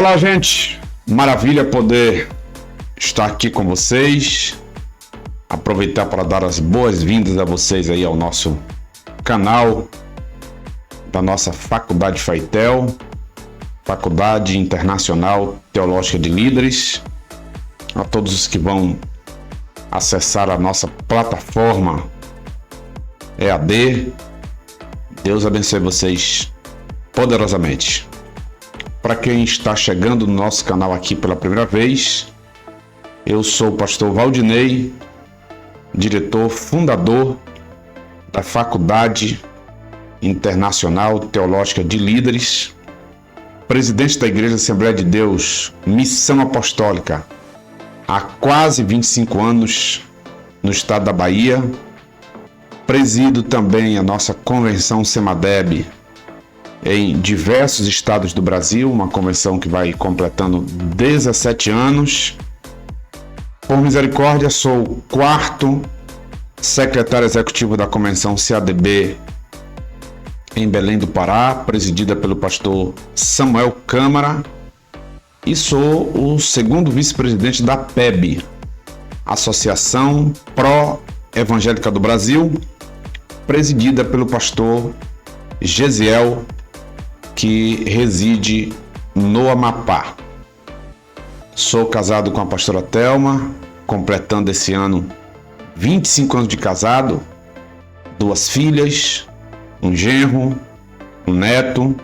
Olá, gente! Maravilha poder estar aqui com vocês. Aproveitar para dar as boas-vindas a vocês aí ao nosso canal da nossa Faculdade Faitel, Faculdade Internacional Teológica de Líderes. A todos os que vão acessar a nossa plataforma EAD, Deus abençoe vocês poderosamente. Para quem está chegando no nosso canal aqui pela primeira vez, eu sou o pastor Valdinei, diretor fundador da Faculdade Internacional Teológica de Líderes, presidente da Igreja Assembleia de Deus Missão Apostólica há quase 25 anos no estado da Bahia. Presido também a nossa convenção Semadeb em diversos estados do Brasil, uma convenção que vai completando 17 anos. Por misericórdia, sou o quarto secretário executivo da convenção CADB em Belém do Pará, presidida pelo pastor Samuel Câmara, e sou o segundo vice-presidente da PEB, Associação Pró-Evangélica do Brasil, presidida pelo pastor Gesiel, que reside no Amapá. Sou casado com a pastora Thelma, completando esse ano 25 anos de casado, 2 filhas, um genro, um neto,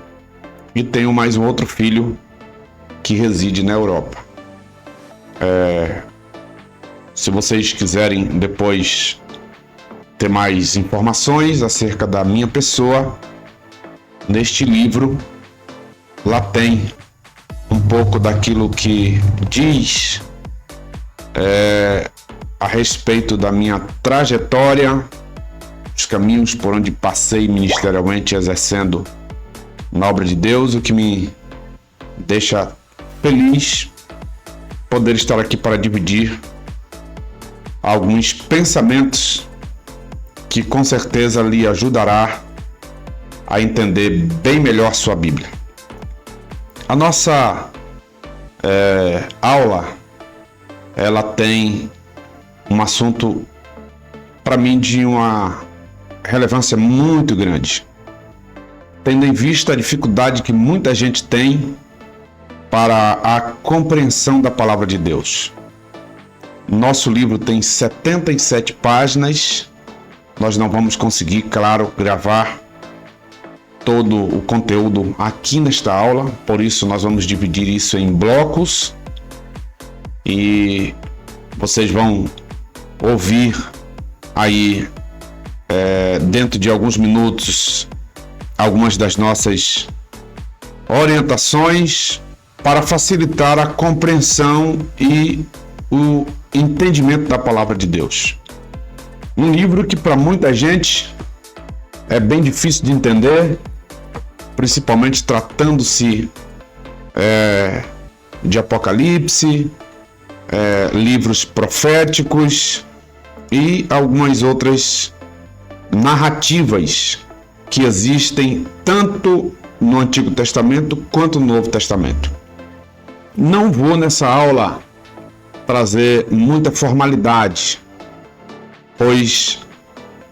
e tenho mais um outro filho que reside na Europa. Se vocês quiserem depois ter mais informações acerca da minha pessoa, neste livro, lá tem um pouco daquilo que diz a respeito da minha trajetória, os caminhos por onde passei ministerialmente exercendo na obra de Deus, o que me deixa feliz poder estar aqui para dividir alguns pensamentos que com certeza lhe ajudará a entender bem melhor sua Bíblia. A nossa aula, ela tem um assunto, para mim, de uma relevância muito grande, tendo em vista a dificuldade que muita gente tem para a compreensão da palavra de Deus. Nosso livro tem 77 páginas, nós não vamos conseguir, claro, gravar todo o conteúdo aqui nesta aula, por isso nós vamos dividir isso em blocos e vocês vão ouvir aí dentro de alguns minutos algumas das nossas orientações para facilitar a compreensão e o entendimento da palavra de Deus. Um livro que para muita gente é bem difícil de entender, principalmente tratando-se de Apocalipse, livros proféticos e algumas outras narrativas que existem tanto no Antigo Testamento quanto no Novo Testamento. Não vou nessa aula trazer muita formalidade, pois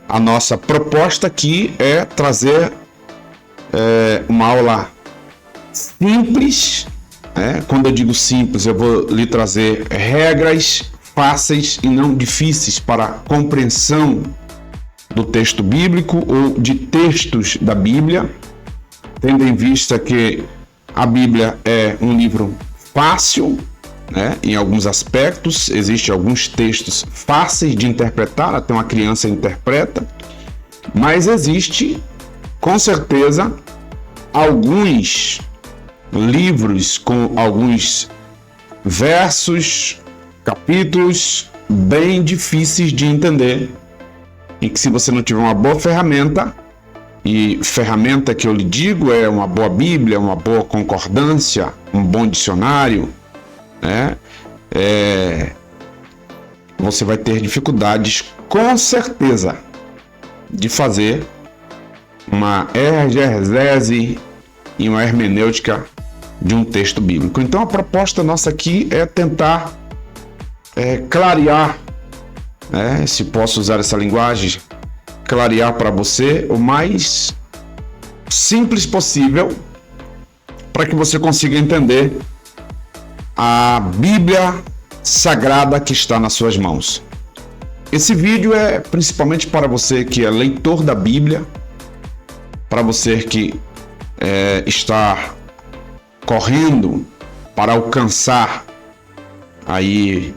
a nossa proposta aqui é trazer uma aula simples. Quando eu digo simples, eu vou lhe trazer regras fáceis e não difíceis para a compreensão do texto bíblico ou de textos da Bíblia, tendo em vista que a Bíblia é um livro fácil, em alguns aspectos. Existem alguns textos fáceis de interpretar, até uma criança interpreta, mas existe, com certeza, alguns livros com alguns versos, capítulos bem difíceis de entender, e que se você não tiver uma boa ferramenta, e ferramenta que eu lhe digo é uma boa Bíblia, uma boa concordância, um bom dicionário, você vai ter dificuldades, com certeza, de fazer uma exegese e uma hermenêutica de um texto bíblico. Então a proposta nossa aqui é tentar clarear, se posso usar essa linguagem, clarear para você o mais simples possível para que você consiga entender a Bíblia Sagrada que está nas suas mãos. Esse vídeo é principalmente para você que é leitor da Bíblia, para você que está correndo para alcançar aí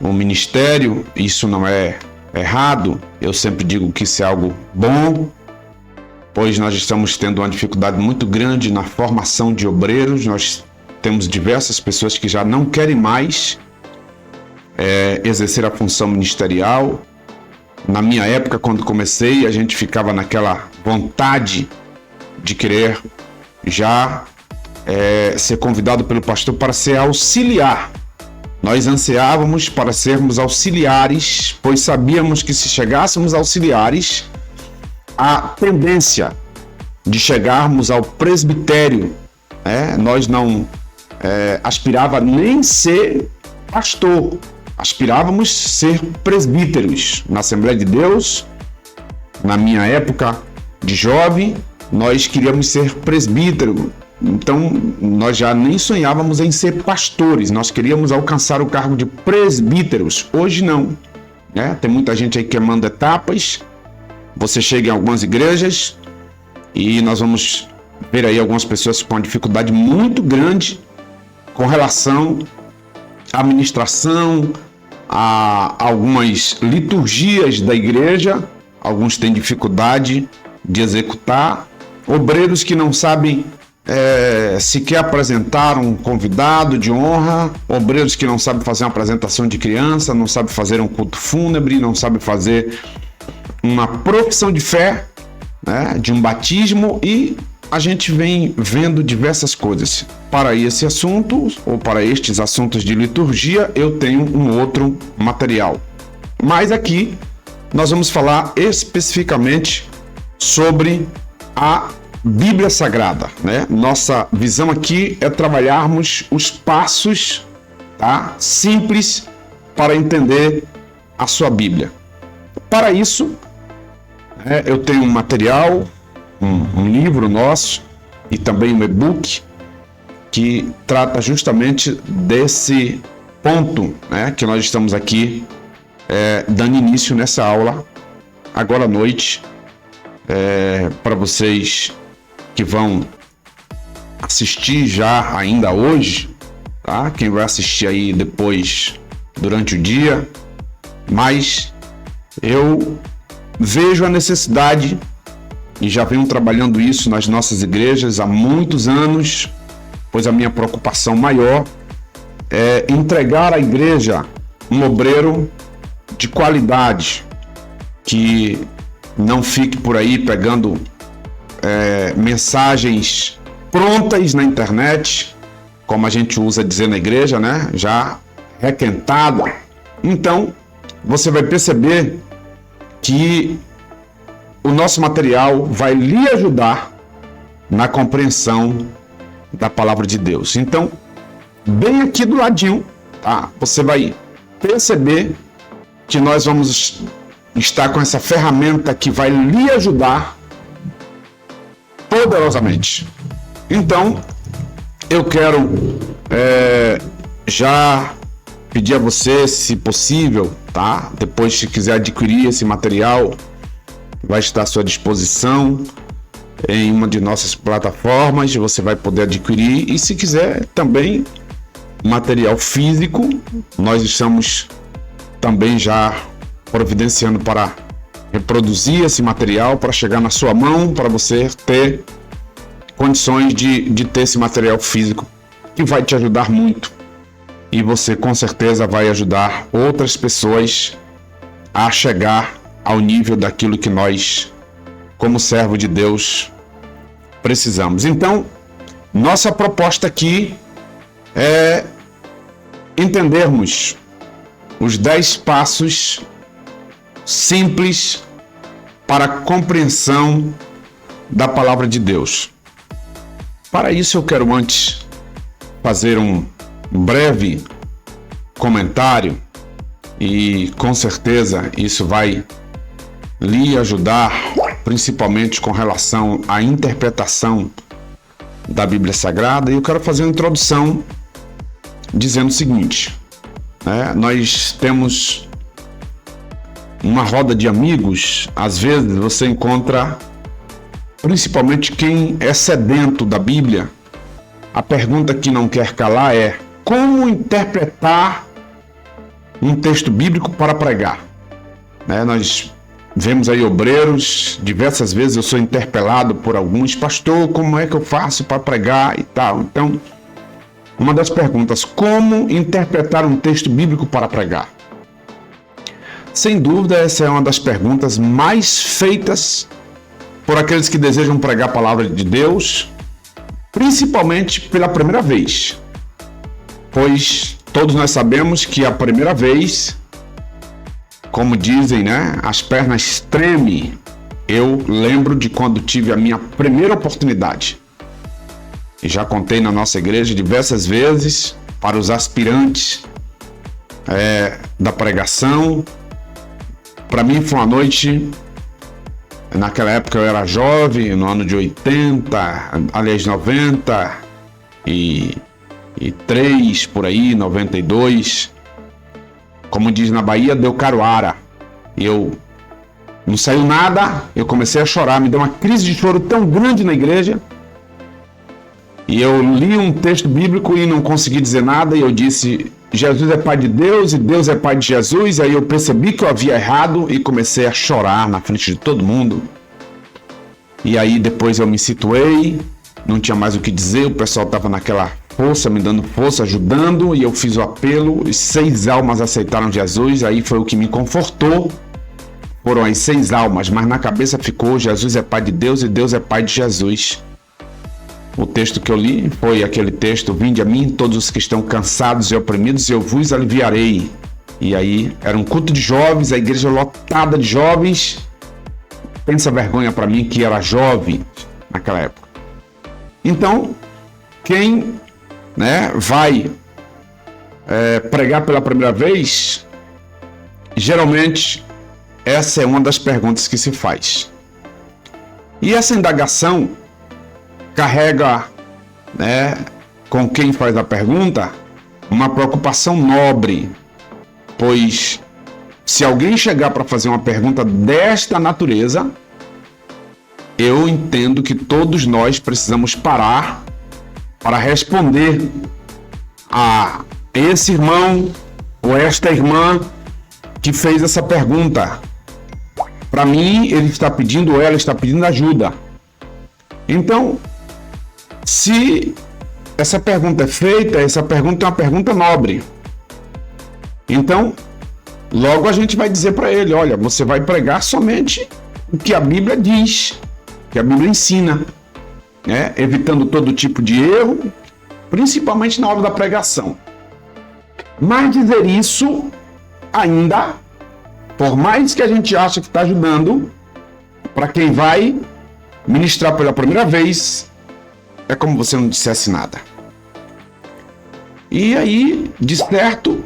o ministério. Isso não é errado, eu sempre digo que isso é algo bom, pois nós estamos tendo uma dificuldade muito grande na formação de obreiros. Nós temos diversas pessoas que já não querem mais exercer a função ministerial. Na minha época, quando comecei, a gente ficava naquela vontade de querer já ser convidado pelo pastor para ser auxiliar. Nós ansiávamos para sermos auxiliares, pois sabíamos que se chegássemos auxiliares, a tendência de chegarmos ao presbitério, nós não aspirava nem ser pastor, aspirávamos ser presbíteros. Na Assembleia de Deus, na minha época de jovem, nós queríamos ser presbítero. Então, nós já nem sonhávamos em ser pastores, nós queríamos alcançar o cargo de presbíteros. Hoje não, tem muita gente aí queimando etapas. Você chega em algumas igrejas e nós vamos ver aí algumas pessoas com uma dificuldade muito grande com relação à administração, a algumas liturgias da igreja. Alguns têm dificuldade de executar. Obreiros que não sabem sequer apresentar um convidado de honra, obreiros que não sabem fazer uma apresentação de criança, não sabem fazer um culto fúnebre, não sabem fazer uma profissão de fé, de um batismo, e a gente vem vendo diversas coisas. Para esse assunto, ou para estes assuntos de liturgia, eu tenho um outro material. Mas aqui nós vamos falar especificamente sobre a Bíblia Sagrada, Nossa visão aqui é trabalharmos os passos, simples, para entender a sua Bíblia. Para isso, eu tenho um material, um livro nosso e também um e-book que trata justamente desse ponto, que nós estamos aqui dando início nessa aula agora à noite, para vocês que vão assistir já ainda hoje, quem vai assistir aí depois durante o dia, mas eu vejo a necessidade, e já venho trabalhando isso nas nossas igrejas há muitos anos, pois a minha preocupação maior é entregar à igreja um obreiro de qualidade, que não fique por aí pegando mensagens prontas na internet, como a gente usa dizer na igreja, já requentada. Então, você vai perceber que o nosso material vai lhe ajudar na compreensão da palavra de Deus. Então, bem aqui do ladinho, você vai perceber que nós vamos estar com essa ferramenta que vai lhe ajudar poderosamente. Então, eu quero já pedir a você, se possível, depois, se quiser adquirir esse material, vai estar à sua disposição em uma de nossas plataformas, você vai poder adquirir. E se quiser também material físico, nós estamos também já providenciando para reproduzir esse material, para chegar na sua mão, para você ter condições de ter esse material físico, que vai te ajudar muito. E você com certeza vai ajudar outras pessoas a chegar ao nível daquilo que nós, como servo de Deus, precisamos. Então, nossa proposta aqui é entendermos os 10 passos simples para a compreensão da palavra de Deus. Para isso, eu quero antes fazer um breve comentário e com certeza isso vai lhe ajudar, principalmente com relação à interpretação da Bíblia Sagrada. E eu quero fazer uma introdução dizendo o seguinte, né? Nós temos uma roda de amigos, às vezes você encontra, principalmente quem é sedento da Bíblia, a pergunta que não quer calar é: como interpretar um texto bíblico para pregar? Nós vemos aí obreiros, diversas vezes eu sou interpelado por alguns: pastor, como é que eu faço para pregar e tal? Então, uma das perguntas: como interpretar um texto bíblico para pregar? Sem dúvida, essa é uma das perguntas mais feitas por aqueles que desejam pregar a palavra de Deus, principalmente pela primeira vez, pois todos nós sabemos que a primeira vez, como dizem, né, as pernas tremem. Eu lembro de quando tive a minha primeira oportunidade. E já contei na nossa igreja diversas vezes para os aspirantes da pregação. Para mim foi uma noite, naquela época eu era jovem, no ano de 93, por aí, 92. Como diz na Bahia, deu caruara. E eu não saiu nada, eu comecei a chorar, me deu uma crise de choro tão grande na igreja. E eu li um texto bíblico e não consegui dizer nada, e eu disse: Jesus é Pai de Deus e Deus é Pai de Jesus. Aí eu percebi que eu havia errado e comecei a chorar na frente de todo mundo. E aí depois eu me situei, não tinha mais o que dizer, o pessoal estava naquela força, me dando força, ajudando, e eu fiz o apelo, e 6 almas aceitaram Jesus. Aí foi o que me confortou, foram as 6 almas, mas na cabeça ficou: Jesus é Pai de Deus e Deus é Pai de Jesus. O texto que eu li foi aquele texto: vinde a mim todos os que estão cansados e oprimidos e eu vos aliviarei. E aí era um culto de jovens, a igreja lotada de jovens. Pensa vergonha para mim que era jovem naquela época. Então, quem vai pregar pela primeira vez, geralmente essa é uma das perguntas que se faz. E essa indagação carrega, com quem faz a pergunta, uma preocupação nobre, pois se alguém chegar para fazer uma pergunta desta natureza, eu entendo que todos nós precisamos parar para responder a esse irmão ou esta irmã que fez essa pergunta. Para mim, ele está pedindo, ou ela está pedindo ajuda. Então, se essa pergunta é feita, essa pergunta é uma pergunta nobre. Então, logo a gente vai dizer para ele: olha, você vai pregar somente o que a Bíblia diz, que a Bíblia ensina, evitando todo tipo de erro, principalmente na hora da pregação. Mas dizer isso ainda, por mais que a gente ache que está ajudando, para quem vai ministrar pela primeira vez, é como você não dissesse nada. E aí, de certo,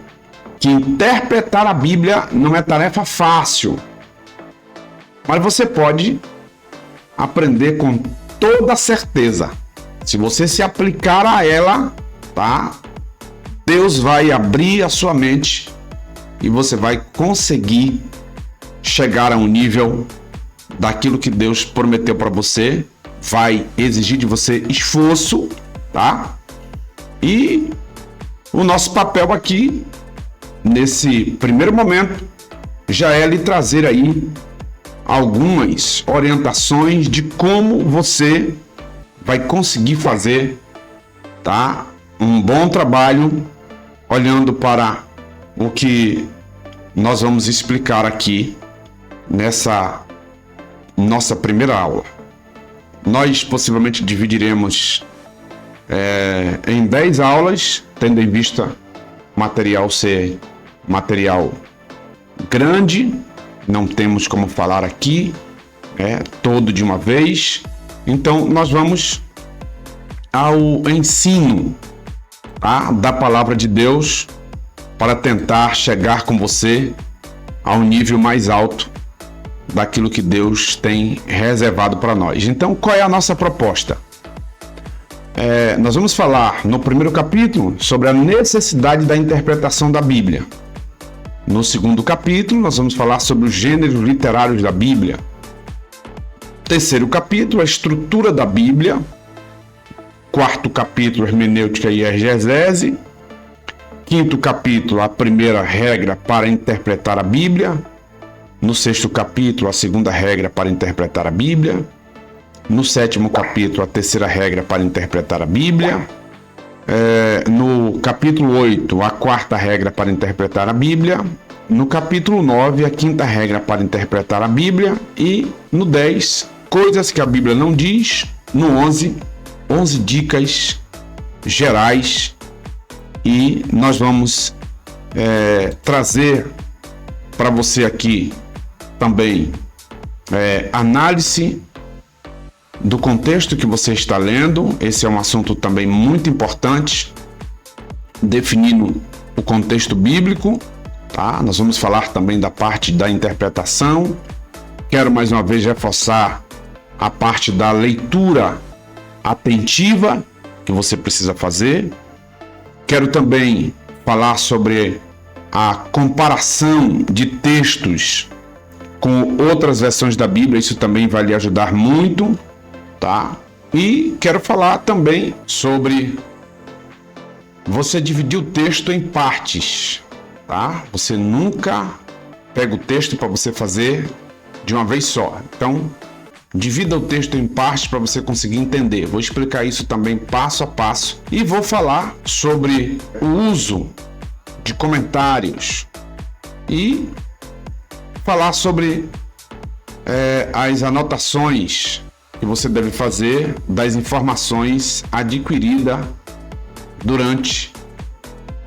que interpretar a Bíblia não é tarefa fácil, mas você pode aprender com toda certeza. Se você se aplicar a ela, tá? Deus vai abrir a sua mente e você vai conseguir chegar a um nível daquilo que Deus prometeu para você. Vai exigir de você esforço, tá? E o nosso papel aqui, nesse primeiro momento, já é lhe trazer aí algumas orientações de como você vai conseguir fazer, tá? Um bom trabalho, olhando para o que nós vamos explicar aqui nessa nossa primeira aula. Nós possivelmente dividiremos em 10 aulas, tendo em vista o material ser material grande, não temos como falar aqui todo de uma vez. Então nós vamos ao ensino tá? Da palavra de Deus para tentar chegar com você a um nível mais alto daquilo que Deus tem reservado para nós. Então, qual é a nossa proposta? Nós vamos falar no primeiro capítulo sobre a necessidade da interpretação da Bíblia. No segundo capítulo, nós vamos falar sobre os gêneros literários da Bíblia. Terceiro capítulo, a estrutura da Bíblia. Quarto capítulo, hermenêutica e exegese. Quinto capítulo, a primeira regra para interpretar a Bíblia. No sexto capítulo, a segunda regra para interpretar a Bíblia. No sétimo capítulo, a terceira regra para interpretar a Bíblia. No capítulo 8, a quarta regra para interpretar a Bíblia. No capítulo 9, a quinta regra para interpretar a Bíblia. E no 10, coisas que a Bíblia não diz. No 11 dicas gerais. E nós vamos trazer para você aqui também análise do contexto que você está lendo. Esse é um assunto também muito importante, definindo o contexto bíblico, tá? Nós vamos falar também da parte da interpretação. Quero mais uma vez reforçar a parte da leitura atentiva que você precisa fazer. Quero também falar sobre a comparação de textos com outras versões da Bíblia. Isso também vai lhe ajudar muito, tá? E quero falar também sobre você dividir o texto em partes, tá? Você nunca pega o texto para você fazer de uma vez só. Então, divida o texto em partes para você conseguir entender. Vou explicar isso também passo a passo. E vou falar sobre o uso de comentários e falar sobre as anotações que você deve fazer das informações adquiridas durante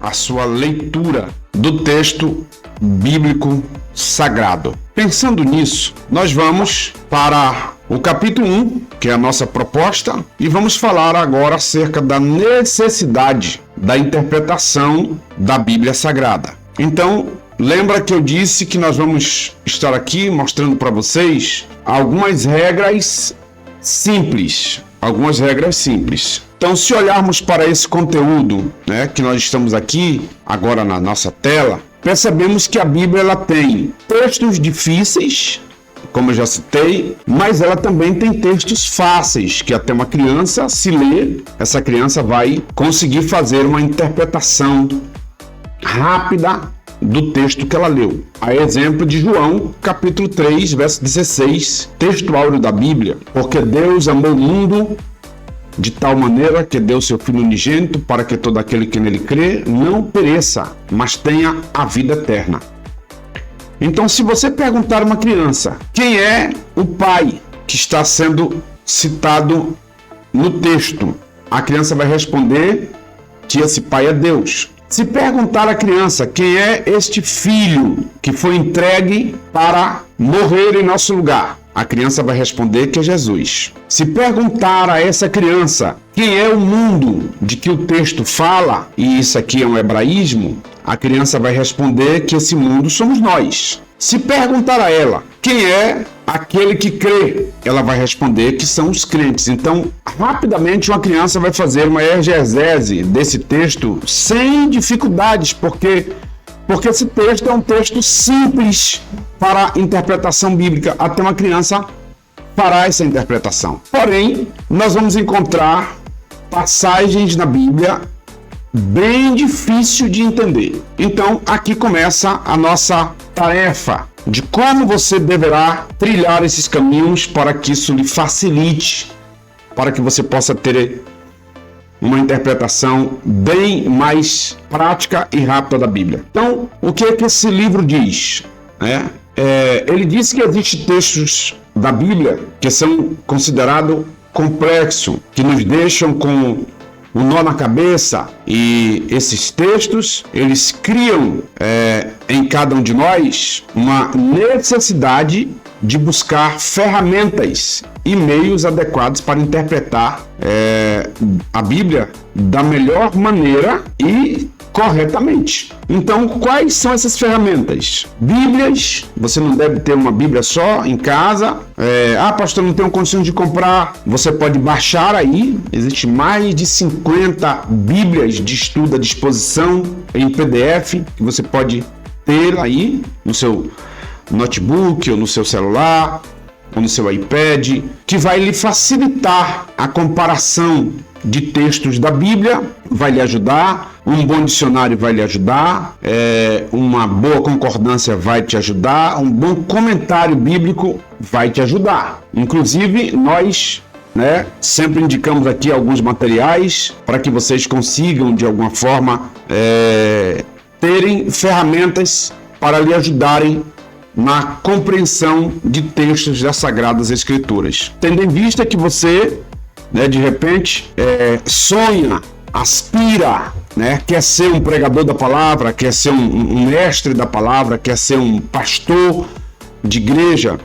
a sua leitura do texto bíblico sagrado. Pensando nisso, nós vamos para o capítulo 1, que é a nossa proposta, e vamos falar agora acerca da necessidade da interpretação da Bíblia Sagrada. Então, lembra que eu disse que nós vamos estar aqui mostrando para vocês algumas regras simples. Então, se olharmos para esse conteúdo, que nós estamos aqui agora na nossa tela, percebemos que a Bíblia ela tem textos difíceis, como eu já citei, mas ela também tem textos fáceis, que até uma criança, se ler, essa criança vai conseguir fazer uma interpretação rápida do texto que ela leu. A exemplo de João, capítulo 3, verso 16, texto áureo da Bíblia. Porque Deus amou o mundo de tal maneira que deu seu Filho unigênito para que todo aquele que nele crê não pereça, mas tenha a vida eterna. Então, se você perguntar a uma criança quem é o pai que está sendo citado no texto, a criança vai responder que esse pai é Deus. Se perguntar à criança quem é este filho que foi entregue para morrer em nosso lugar, a criança vai responder que é Jesus. Se perguntar a essa criança quem é o mundo de que o texto fala, e isso aqui é um hebraísmo, a criança vai responder que esse mundo somos nós. Se perguntar a ela quem é aquele que crê, ela vai responder que são os crentes. Então, rapidamente uma criança vai fazer uma exegese desse texto sem dificuldades, porque esse texto é um texto simples para a interpretação bíblica. Até uma criança fará essa interpretação. Porém, nós vamos encontrar passagens na Bíblia bem difícil de entender. Então, aqui começa a nossa tarefa de como você deverá trilhar esses caminhos para que isso lhe facilite, para que você possa ter uma interpretação bem mais prática e rápida da Bíblia. Então, o que é que esse livro diz? Ele diz que existem textos da Bíblia que são considerados complexos, que nos deixam com um nó na cabeça, e esses textos, eles criam em cada um de nós uma necessidade de buscar ferramentas e meios adequados para interpretar a Bíblia da melhor maneira e corretamente. Então, quais são essas ferramentas? Bíblias. Você não deve ter uma Bíblia só em casa. Pastor, não tenho condições de comprar. Você pode baixar aí. Existe mais de 50 Bíblias de estudo à disposição em PDF que você pode ter aí no seu notebook ou no seu celular ou no seu iPad, que vai lhe facilitar a comparação de textos da Bíblia, vai lhe ajudar, um bom dicionário vai lhe ajudar, uma boa concordância vai te ajudar, um bom comentário bíblico vai te ajudar. Inclusive, nós sempre indicamos aqui alguns materiais para que vocês consigam, de alguma forma, terem ferramentas para lhe ajudarem na compreensão de textos das Sagradas Escrituras. Tendo em vista que você, de repente, sonha, aspira, quer ser um pregador da palavra, quer ser um mestre da palavra, quer ser um pastor de igreja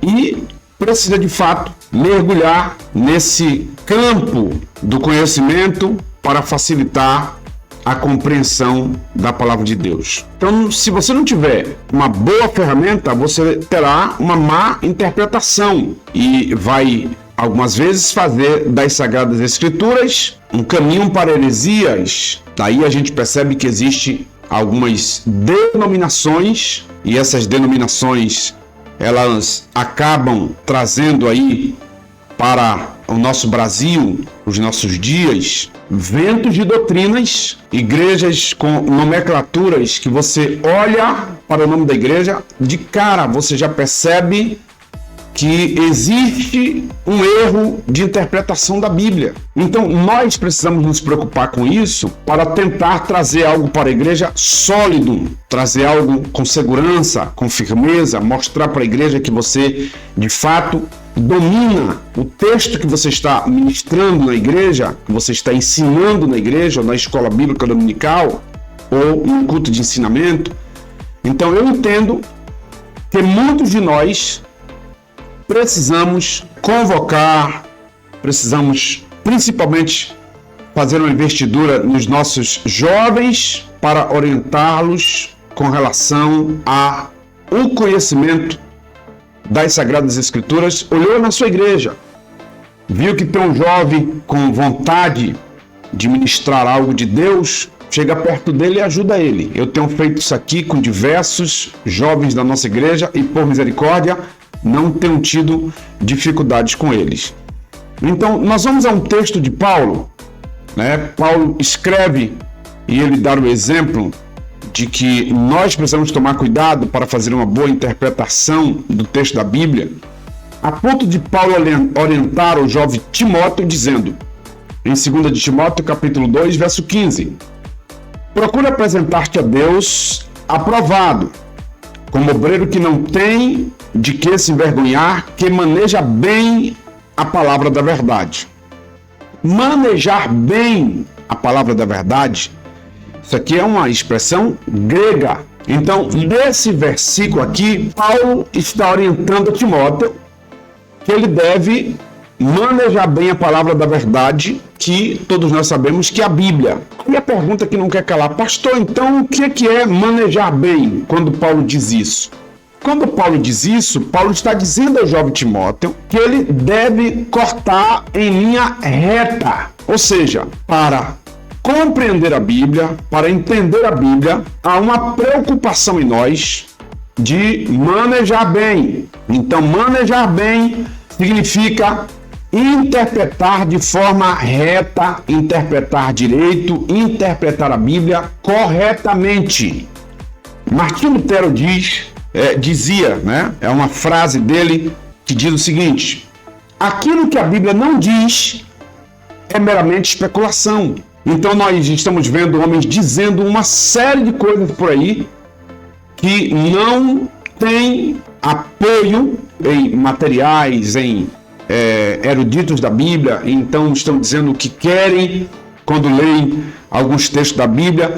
e precisa, de fato, mergulhar nesse campo do conhecimento para facilitar a compreensão da palavra de Deus. Então, se você não tiver uma boa ferramenta, você terá uma má interpretação e vai, algumas vezes, fazer das Sagradas Escrituras um caminho para heresias. Daí a gente percebe que existe algumas denominações e essas denominações, elas acabam trazendo aí para o nosso Brasil, os nossos dias, ventos de doutrinas, igrejas com nomenclaturas que você olha para o nome da igreja, de cara você já percebe que existe um erro de interpretação da Bíblia. Então nós precisamos nos preocupar com isso para tentar trazer algo para a igreja sólido, trazer algo com segurança, com firmeza, mostrar para a igreja que você de fato domina o texto que você está ministrando na igreja, que você está ensinando na igreja, ou na escola bíblica dominical, ou em um culto de ensinamento. Então eu entendo que muitos de nós precisamos convocar, precisamos principalmente fazer uma investidura nos nossos jovens para orientá-los com relação ao conhecimento das Sagradas Escrituras. Olhou na sua igreja, viu que tem um jovem com vontade de ministrar algo de Deus, chega perto dele e ajuda ele. Eu tenho feito isso aqui com diversos jovens da nossa igreja e, por misericórdia, não tenho tido dificuldades com eles. Então, nós vamos a um texto de Paulo, Paulo escreve e ele dá o exemplo de que nós precisamos tomar cuidado para fazer uma boa interpretação do texto da Bíblia, a ponto de Paulo orientar o jovem Timóteo dizendo, em 2 de Timóteo, capítulo 2, verso 15, procura apresentar-te a Deus aprovado, como obreiro que não tem de que se envergonhar, que maneja bem a palavra da verdade. Manejar bem a palavra da verdade, isso aqui é uma expressão grega. Então, nesse versículo aqui, Paulo está orientando Timóteo que ele deve manejar bem a palavra da verdade, que todos nós sabemos que é a Bíblia. E a pergunta que não quer calar, pastor, então o que é manejar bem quando Paulo diz isso? Quando Paulo diz isso, Paulo está dizendo ao jovem Timóteo que ele deve cortar em linha reta. Ou seja, para compreender a Bíblia, para entender a Bíblia, há uma preocupação em nós de manejar bem. Então, manejar bem significa interpretar de forma reta, interpretar direito, interpretar a Bíblia corretamente. Martinho Lutero dizia, é uma frase dele que diz o seguinte: aquilo que a Bíblia não diz é meramente especulação. Então nós estamos vendo homens dizendo uma série de coisas por aí que não tem apoio em materiais, em eruditos da Bíblia. Então estão dizendo o que querem quando leem alguns textos da Bíblia,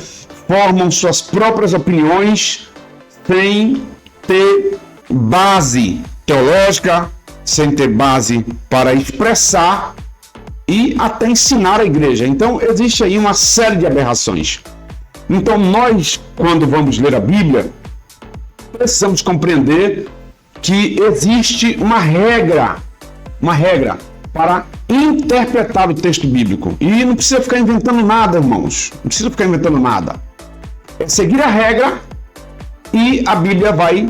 formam suas próprias opiniões sem ter base teológica, sem ter base para expressar e até ensinar a igreja. Então, existe aí uma série de aberrações. Então, nós, quando vamos ler a Bíblia, precisamos compreender que existe uma regra para interpretar o texto bíblico. E não precisa ficar inventando nada, irmãos. Não precisa ficar inventando nada. É seguir a regra e a Bíblia vai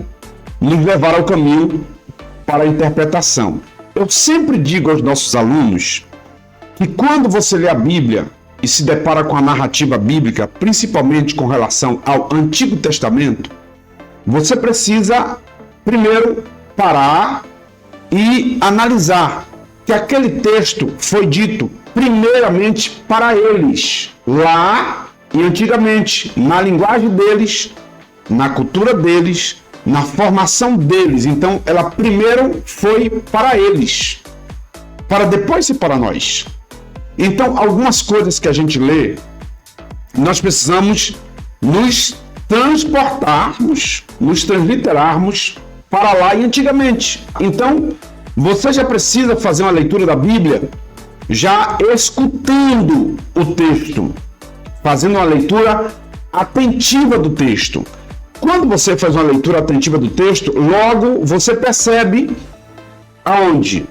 nos levar ao caminho para a interpretação. Eu sempre digo aos nossos alunos que quando você lê a Bíblia e se depara com a narrativa bíblica, principalmente com relação ao Antigo Testamento, você precisa primeiro parar e analisar que aquele texto foi dito primeiramente para eles, lá e antigamente, na linguagem deles, na cultura deles, na formação deles. Então, ela primeiro foi para eles, para depois ser para nós. Então, algumas coisas que a gente lê, nós precisamos nos transportarmos, nos transliterarmos para lá e antigamente. Então, você já precisa fazer uma leitura da Bíblia já escutando o texto, fazendo uma leitura atentiva do texto. Quando você faz uma leitura atentiva do texto, logo você percebe aonde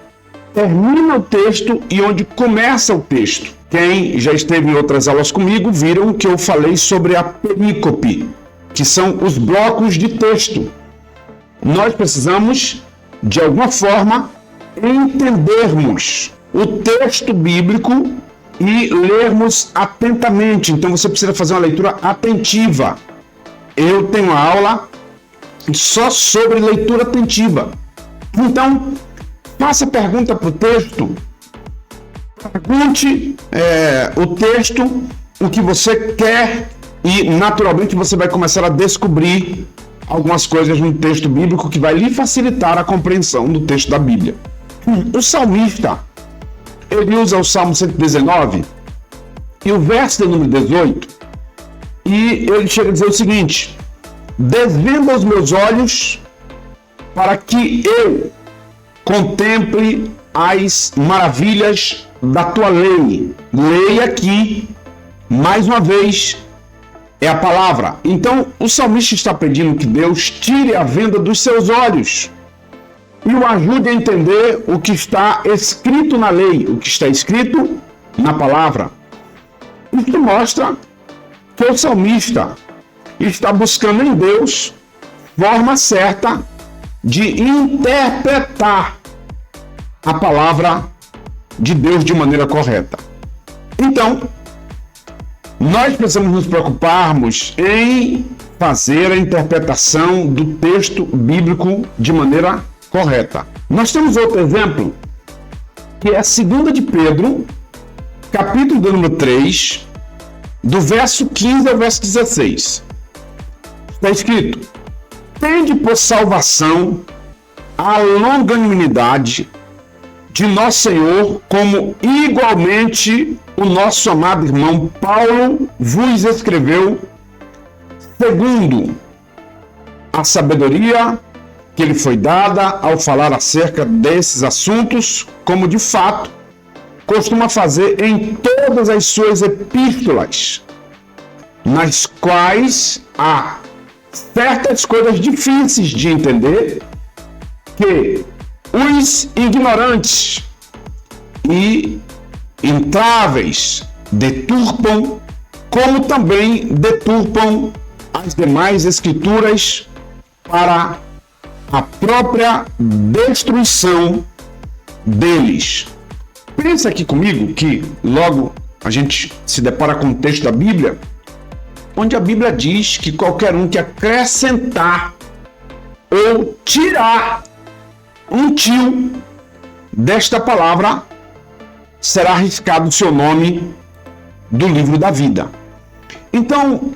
termina o texto e onde começa o texto. Quem já esteve em outras aulas comigo viram que eu falei sobre a perícope, que são os blocos de texto. Nós precisamos, de alguma forma, entendermos o texto bíblico e lermos atentamente. Então você precisa fazer uma leitura atentiva. Eu tenho uma aula só sobre leitura atentiva. Então, faça pergunta para o texto. Pergunte o texto, o que você quer, e naturalmente você vai começar a descobrir algumas coisas no texto bíblico que vai lhe facilitar a compreensão do texto da Bíblia. O salmista, ele usa o Salmo 119 e o verso de número 18, e ele chega a dizer o seguinte: desvenda os meus olhos para que eu contemple as maravilhas da tua lei. Leia aqui, mais uma vez, é a palavra. Então, o salmista está pedindo que Deus tire a venda dos seus olhos e o ajude a entender o que está escrito na lei, o que está escrito na palavra. Isso mostra que o salmista está buscando em Deus forma certa de interpretar a palavra de Deus de maneira correta. Então, nós precisamos nos preocuparmos em fazer a interpretação do texto bíblico de maneira correta. Nós temos outro exemplo, que é a 2 de Pedro, capítulo de número 3, do verso 15 ao verso 16. Está escrito: tende por salvação a longanimidade de nosso Senhor, como igualmente o nosso amado irmão Paulo vos escreveu, segundo a sabedoria que lhe foi dada ao falar acerca desses assuntos, como de fato costuma fazer em todas as suas epístolas, nas quais há certas coisas difíceis de entender, que os ignorantes e intráveis deturpam, como também deturpam as demais escrituras para a própria destruição deles. Pensa aqui comigo que logo a gente se depara com o texto da Bíblia, onde a Bíblia diz que qualquer um que acrescentar ou tirar um tio desta palavra será arriscado o seu nome do livro da vida. Então,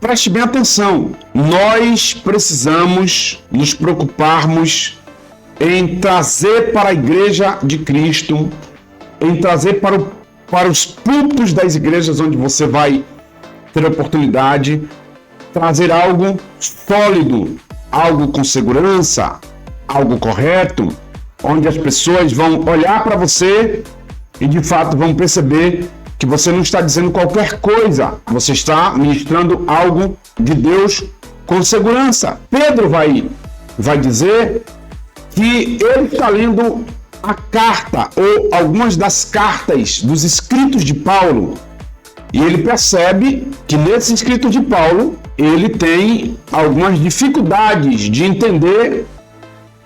preste bem atenção. Nós precisamos nos preocuparmos em trazer para a Igreja de Cristo, em trazer para os púlpitos das igrejas onde você vai ter a oportunidade, trazer algo sólido, algo com segurança, algo correto, onde as pessoas vão olhar para você e de fato vão perceber que você não está dizendo qualquer coisa, você está ministrando algo de Deus com segurança. Pedro vai dizer que ele está lendo a carta ou algumas das cartas dos escritos de Paulo e ele percebe que nesse escrito de Paulo ele tem algumas dificuldades de entender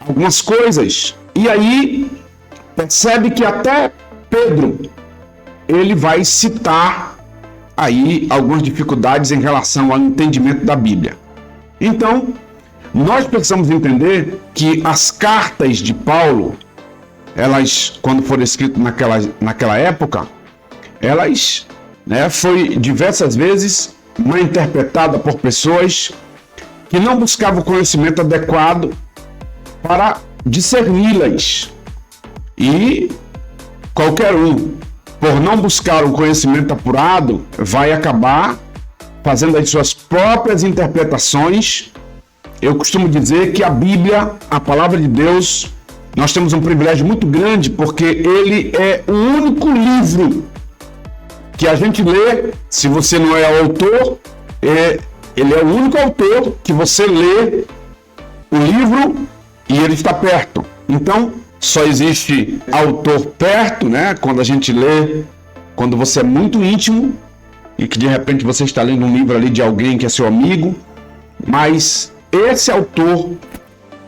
algumas coisas. E aí percebe que até Pedro ele vai citar aí algumas dificuldades em relação ao entendimento da Bíblia. Então, nós precisamos entender que as cartas de Paulo, elas, quando foram escritas naquela época, elas foi diversas vezes mal interpretada por pessoas que não buscavam o conhecimento adequado para discerni-las. E qualquer um, por não buscar um conhecimento apurado, vai acabar fazendo as suas próprias interpretações. Eu costumo dizer que a Bíblia, a palavra de Deus, nós temos um privilégio muito grande porque ele é o único livro que a gente lê. Se você não é autor, ele é o único autor que você lê o livro e ele está perto. Então, só existe autor perto, quando a gente lê, quando você é muito íntimo e que de repente você está lendo um livro ali de alguém que é seu amigo, mas esse autor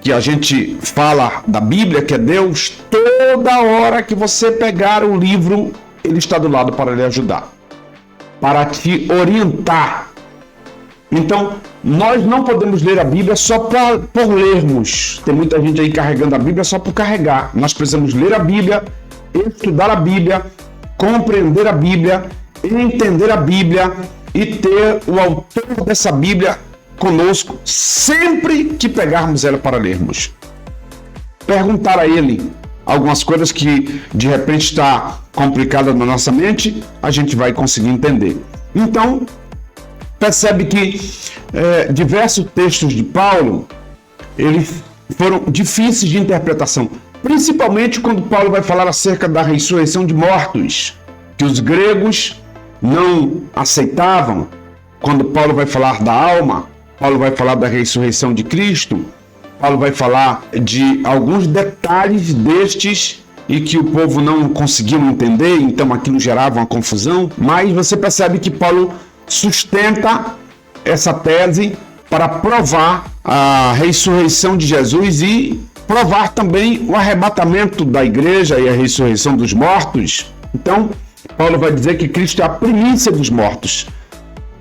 que a gente fala da Bíblia, que é Deus, toda hora que você pegar o livro, ele está do lado para lhe ajudar, para te orientar. Então, nós não podemos ler a Bíblia só por lermos. Tem muita gente aí carregando a Bíblia só por carregar. Nós precisamos ler a Bíblia, estudar a Bíblia, compreender a Bíblia, entender a Bíblia e ter o autor dessa Bíblia conosco sempre que pegarmos ela para lermos. Perguntar a ele algumas coisas que de repente está complicada na nossa mente, a gente vai conseguir entender. Então, percebe que diversos textos de Paulo, eles foram difíceis de interpretação, principalmente quando Paulo vai falar acerca da ressurreição de mortos, que os gregos não aceitavam. Quando Paulo vai falar da alma, Paulo vai falar da ressurreição de Cristo, Paulo vai falar de alguns detalhes destes e que o povo não conseguiu entender, então aquilo gerava uma confusão, mas você percebe que Paulo sustenta essa tese para provar a ressurreição de Jesus e provar também o arrebatamento da igreja e a ressurreição dos mortos. Então, Paulo vai dizer que Cristo é a primícia dos mortos.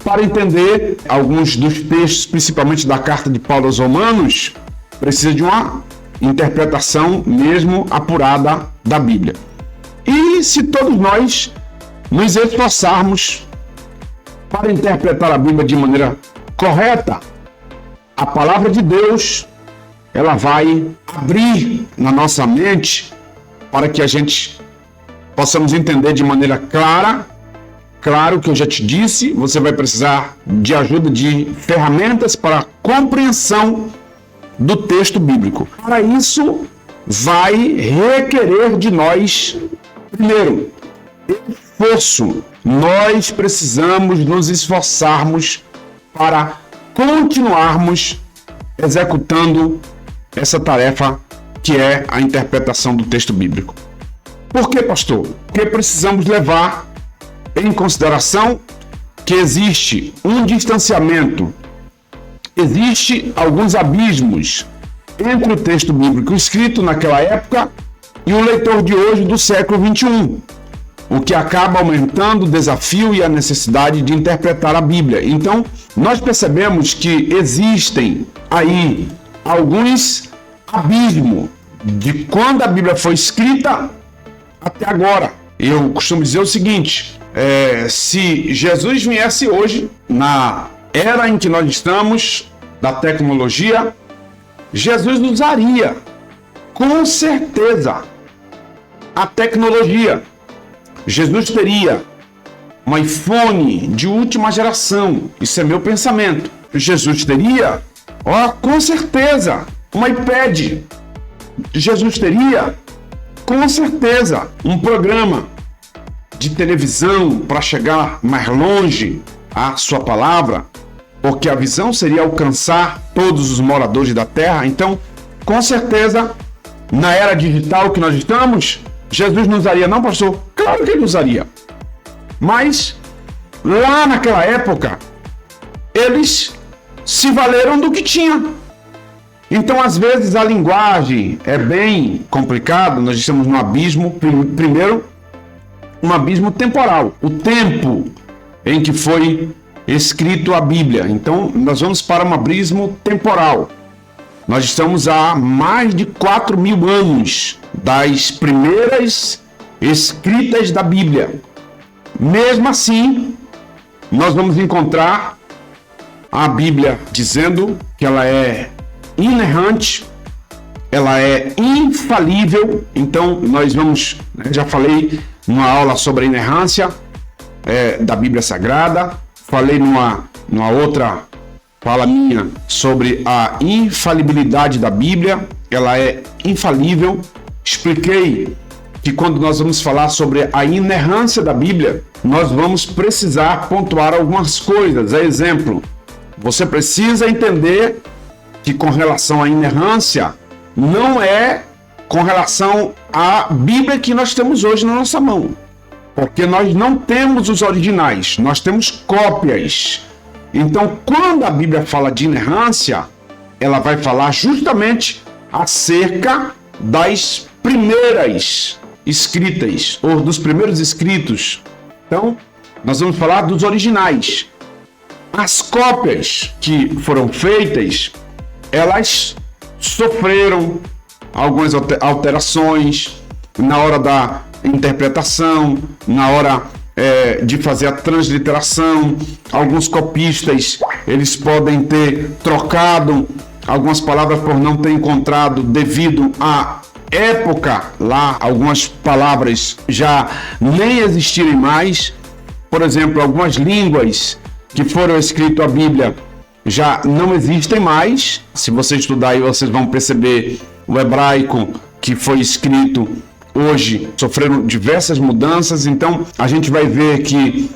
Para entender alguns dos textos, principalmente da carta de Paulo aos Romanos, precisa de uma interpretação mesmo apurada da Bíblia. E se todos nós nos esforçarmos para interpretar a Bíblia de maneira correta, a palavra de Deus, ela vai abrir na nossa mente para que a gente possamos entender de maneira clara. Claro que eu já te disse, você vai precisar de ajuda de ferramentas para a compreensão do texto bíblico. Para isso, vai requerer de nós, primeiro, esforço. Nós precisamos nos esforçarmos para continuarmos executando essa tarefa que é a interpretação do texto bíblico. Por que, pastor? Porque precisamos levar em consideração que existe um distanciamento, existe alguns abismos entre o texto bíblico escrito naquela época e o leitor de hoje do século XXI, o que acaba aumentando o desafio e a necessidade de interpretar a Bíblia. Então, nós percebemos que existem aí alguns abismos de quando a Bíblia foi escrita até agora. Eu costumo dizer o seguinte: se Jesus viesse hoje, na era em que nós estamos, da tecnologia, Jesus usaria, com certeza, a tecnologia. Jesus teria um iPhone de última geração, isso é meu pensamento. Jesus teria, com certeza, um iPad Jesus teria, com certeza, um programa de televisão para chegar mais longe à sua palavra, porque a visão seria alcançar todos os moradores da terra. Então, com certeza, na era digital que nós estamos, Jesus não usaria, não, pastor? Claro que ele usaria. Mas, lá naquela época, eles se valeram do que tinha. Então, às vezes, a linguagem é bem complicada. Nós estamos num abismo, primeiro, um abismo temporal. O tempo em que foi escrito a Bíblia. Então, nós vamos para um abismo temporal. Nós estamos há mais de 4.000 anos das primeiras escritas da Bíblia. Mesmo assim, nós vamos encontrar a Bíblia dizendo que ela é inerrante, ela é infalível. Então, nós vamos, já falei numa aula sobre a inerrância da Bíblia Sagrada, falei numa outra fala minha sobre a infalibilidade da Bíblia, ela é infalível. Expliquei que quando nós vamos falar sobre a inerrância da Bíblia, nós vamos precisar pontuar algumas coisas. Exemplo, você precisa entender que com relação à inerrância, não é com relação à Bíblia que nós temos hoje na nossa mão. Porque nós não temos os originais, nós temos cópias. Então, quando a Bíblia fala de inerrância, ela vai falar justamente acerca das primeiras escritas, ou dos primeiros escritos. Então, nós vamos falar dos originais. As cópias que foram feitas, elas sofreram algumas alterações na hora da interpretação, na hora de fazer a transliteração. Alguns copistas, eles podem ter trocado algumas palavras por não ter encontrado devido à época. Lá, algumas palavras já nem existirem mais. Por exemplo, algumas línguas que foram escritas a Bíblia já não existem mais. Se você estudar aí, vocês vão perceber o hebraico que foi escrito hoje sofreram diversas mudanças. Então a gente vai ver que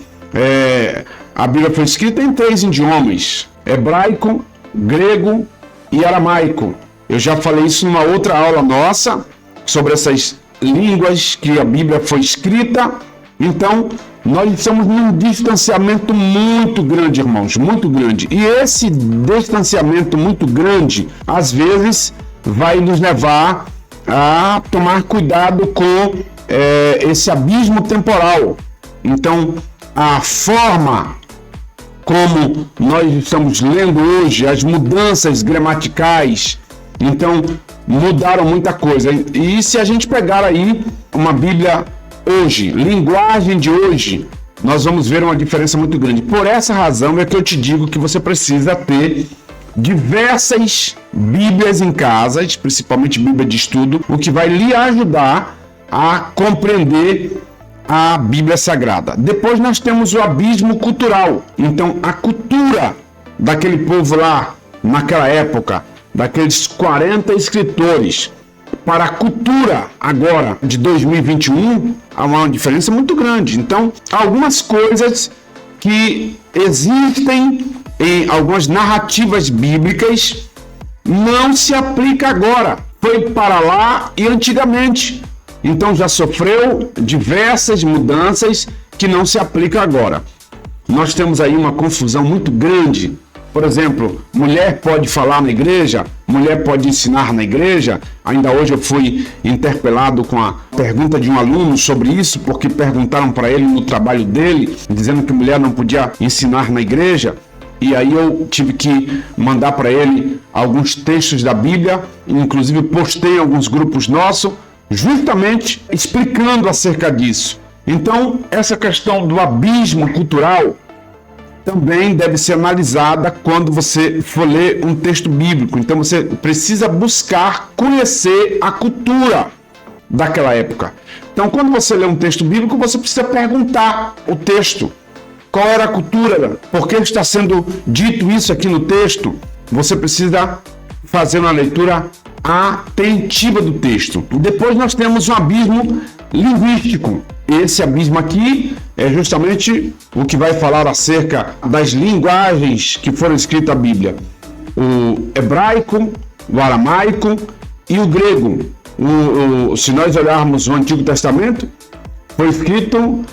a Bíblia foi escrita em 3 idiomas: hebraico, grego e aramaico. Eu já falei isso numa outra aula nossa sobre essas línguas que a Bíblia foi escrita. Então nós estamos num distanciamento muito grande, irmãos, muito grande. E esse distanciamento muito grande, às vezes, vai nos levar a tomar cuidado com esse abismo temporal. Então, a forma como nós estamos lendo hoje, as mudanças gramaticais, então, mudaram muita coisa. E se a gente pegar aí uma Bíblia hoje, linguagem de hoje, nós vamos ver uma diferença muito grande. Por essa razão é que eu te digo que você precisa ter diversas Bíblias em casa, principalmente Bíblia de estudo, o que vai lhe ajudar a compreender a Bíblia Sagrada. Depois nós temos o abismo cultural. Então, a cultura daquele povo lá, naquela época, daqueles 40 escritores, para a cultura agora de 2021, há uma diferença muito grande. Então, algumas coisas que existem em algumas narrativas bíblicas não se aplica agora. Foi para lá e antigamente. Então já sofreu diversas mudanças que não se aplicam agora. Nós temos aí uma confusão muito grande. Por exemplo, mulher pode falar na igreja, mulher pode ensinar na igreja. Ainda hoje eu fui interpelado com a pergunta de um aluno sobre isso, porque perguntaram para ele no trabalho dele, dizendo que mulher não podia ensinar na igreja. E aí eu tive que mandar para ele alguns textos da Bíblia, inclusive postei em alguns grupos nossos, justamente explicando acerca disso. Então, essa questão do abismo cultural também deve ser analisada quando você for ler um texto bíblico. Então você precisa buscar conhecer a cultura daquela época. Então, quando você lê um texto bíblico, você precisa perguntar o texto. Qual era a cultura? Por que está sendo dito isso aqui no texto? Você precisa fazer uma leitura atentiva do texto. Depois nós temos um abismo linguístico. Esse abismo aqui é justamente o que vai falar acerca das linguagens que foram escritas na Bíblia. O hebraico, o aramaico e o grego. Se nós olharmos o Antigo Testamento, foi escrito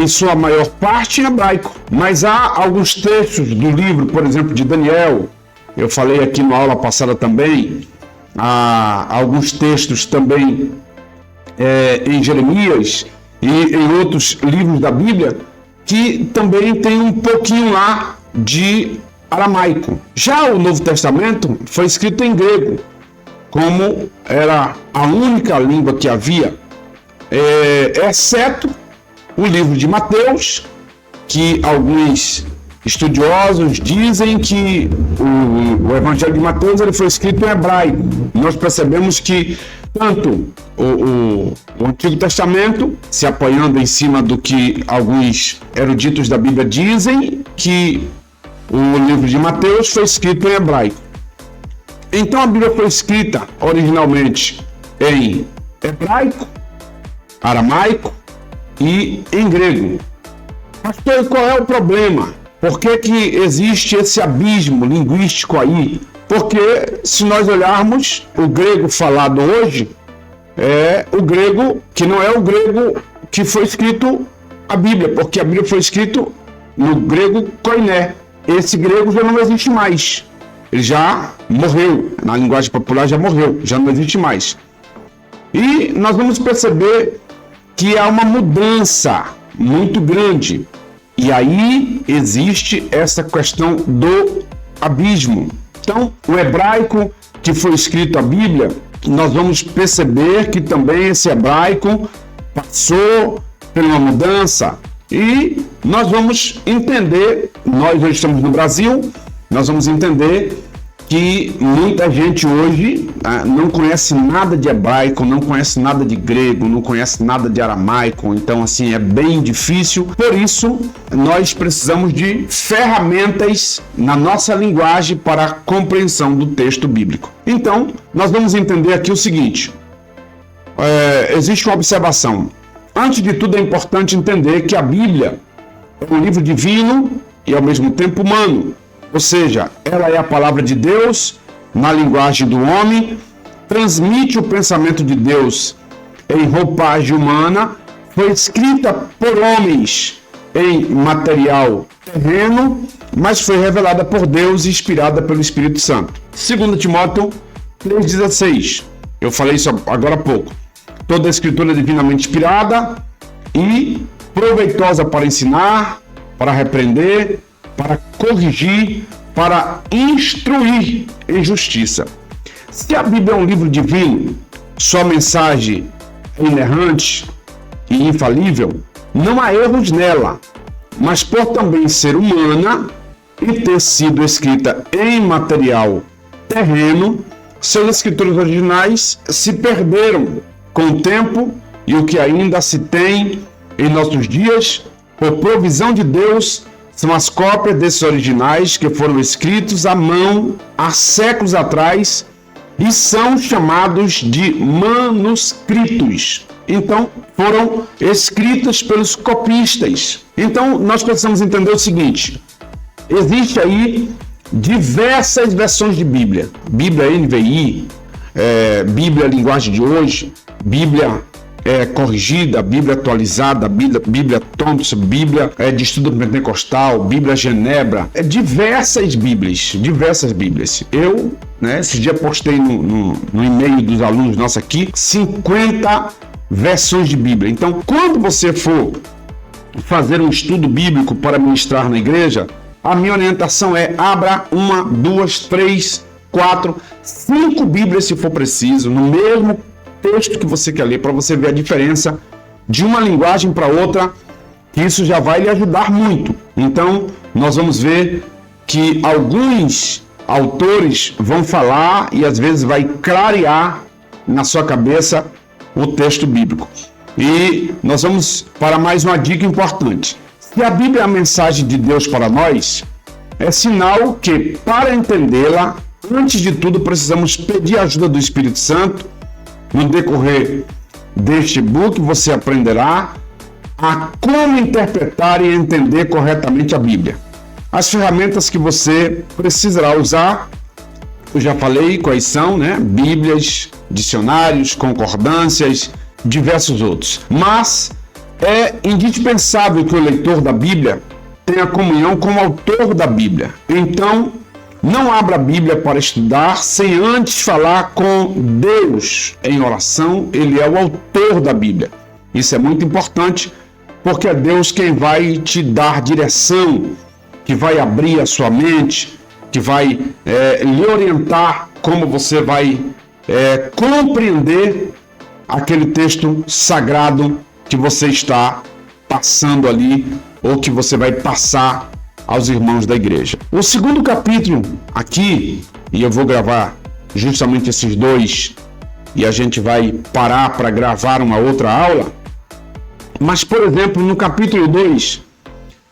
em sua maior parte em hebraico. Mas há alguns textos do livro, por exemplo, de Daniel, eu falei aqui na aula passada também, há alguns textos também em Jeremias e em outros livros da Bíblia, que também tem um pouquinho lá de aramaico. Já o Novo Testamento foi escrito em grego, como era a única língua que havia, exceto o livro de Mateus, que alguns estudiosos dizem que o Evangelho de Mateus ele foi escrito em hebraico. Nós percebemos que tanto o Antigo Testamento, se apoiando em cima do que alguns eruditos da Bíblia dizem, que o livro de Mateus foi escrito em hebraico. Então a Bíblia foi escrita originalmente em hebraico, aramaico e em grego. Pastor, qual é o problema? Por que existe esse abismo linguístico aí? Porque se nós olharmos o grego falado hoje, é o grego que não é o grego que foi escrito a Bíblia, porque a Bíblia foi escrita no grego koiné. Esse grego já não existe mais. Ele já morreu, na linguagem popular já morreu, já não existe mais. E nós vamos perceber que há uma mudança muito grande. E aí existe essa questão do abismo. Então, o hebraico que foi escrito a Bíblia, nós vamos perceber que também esse hebraico passou por uma mudança. E nós vamos entender, nós hoje estamos no Brasil, nós vamos entender que muita gente hoje não conhece nada de hebraico, não conhece nada de grego, não conhece nada de aramaico, então assim é bem difícil. Por isso, nós precisamos de ferramentas na nossa linguagem para a compreensão do texto bíblico. Então, nós vamos entender aqui o seguinte, existe uma observação. Antes de tudo é importante entender que a Bíblia é um livro divino e ao mesmo tempo humano. Ou seja, ela é a palavra de Deus na linguagem do homem, transmite o pensamento de Deus em roupagem humana, foi escrita por homens em material terreno, mas foi revelada por Deus e inspirada pelo Espírito Santo. 2 Timóteo 3,16. Eu falei isso agora há pouco. Toda a escritura é divinamente inspirada e proveitosa para ensinar, para repreender, para corrigir, para instruir em justiça. Se a Bíblia é um livro divino, sua mensagem é inerrante e infalível, não há erros nela, mas por também ser humana e ter sido escrita em material terreno, seus escritores originais se perderam com o tempo e o que ainda se tem em nossos dias, por provisão de Deus, são as cópias desses originais que foram escritos à mão há séculos atrás e são chamados de manuscritos. Então, foram escritas pelos copistas. Então, nós precisamos entender o seguinte, existe aí diversas versões de Bíblia. Bíblia NVI, Bíblia linguagem de hoje, Bíblia corrigida, Bíblia atualizada, Bíblia Thompson, Bíblia de estudo pentecostal, Bíblia Genebra, diversas Bíblias. Eu, esse dia postei no e-mail dos alunos nossos aqui, 50 versões de Bíblia. Então, quando você for fazer um estudo bíblico para ministrar na igreja, a minha orientação é abra 1, 2, 3, 4, 5 Bíblias se for preciso, no mesmo texto que você quer ler, para você ver a diferença de uma linguagem para outra, que isso já vai lhe ajudar muito. Então, nós vamos ver que alguns autores vão falar e às vezes vai clarear na sua cabeça o texto bíblico. E nós vamos para mais uma dica importante. Se a Bíblia é a mensagem de Deus para nós, é sinal que, para entendê-la, antes de tudo, precisamos pedir a ajuda do Espírito Santo. No decorrer deste book, você aprenderá a como interpretar e entender corretamente a Bíblia. As ferramentas que você precisará usar, eu já falei quais são, né? Bíblias, dicionários, concordâncias, diversos outros. Mas é indispensável que o leitor da Bíblia tenha comunhão com o autor da Bíblia. Então, não abra a Bíblia para estudar sem antes falar com Deus em oração. Ele é o autor da Bíblia. Isso é muito importante, porque é Deus quem vai te dar direção, que vai abrir a sua mente, que vai lhe orientar como você vai compreender aquele texto sagrado que você está passando ali, ou que você vai passar aos irmãos da igreja. O segundo capítulo aqui, e eu vou gravar justamente esses dois, e a gente vai parar para gravar uma outra aula, mas, por exemplo, no capítulo 2,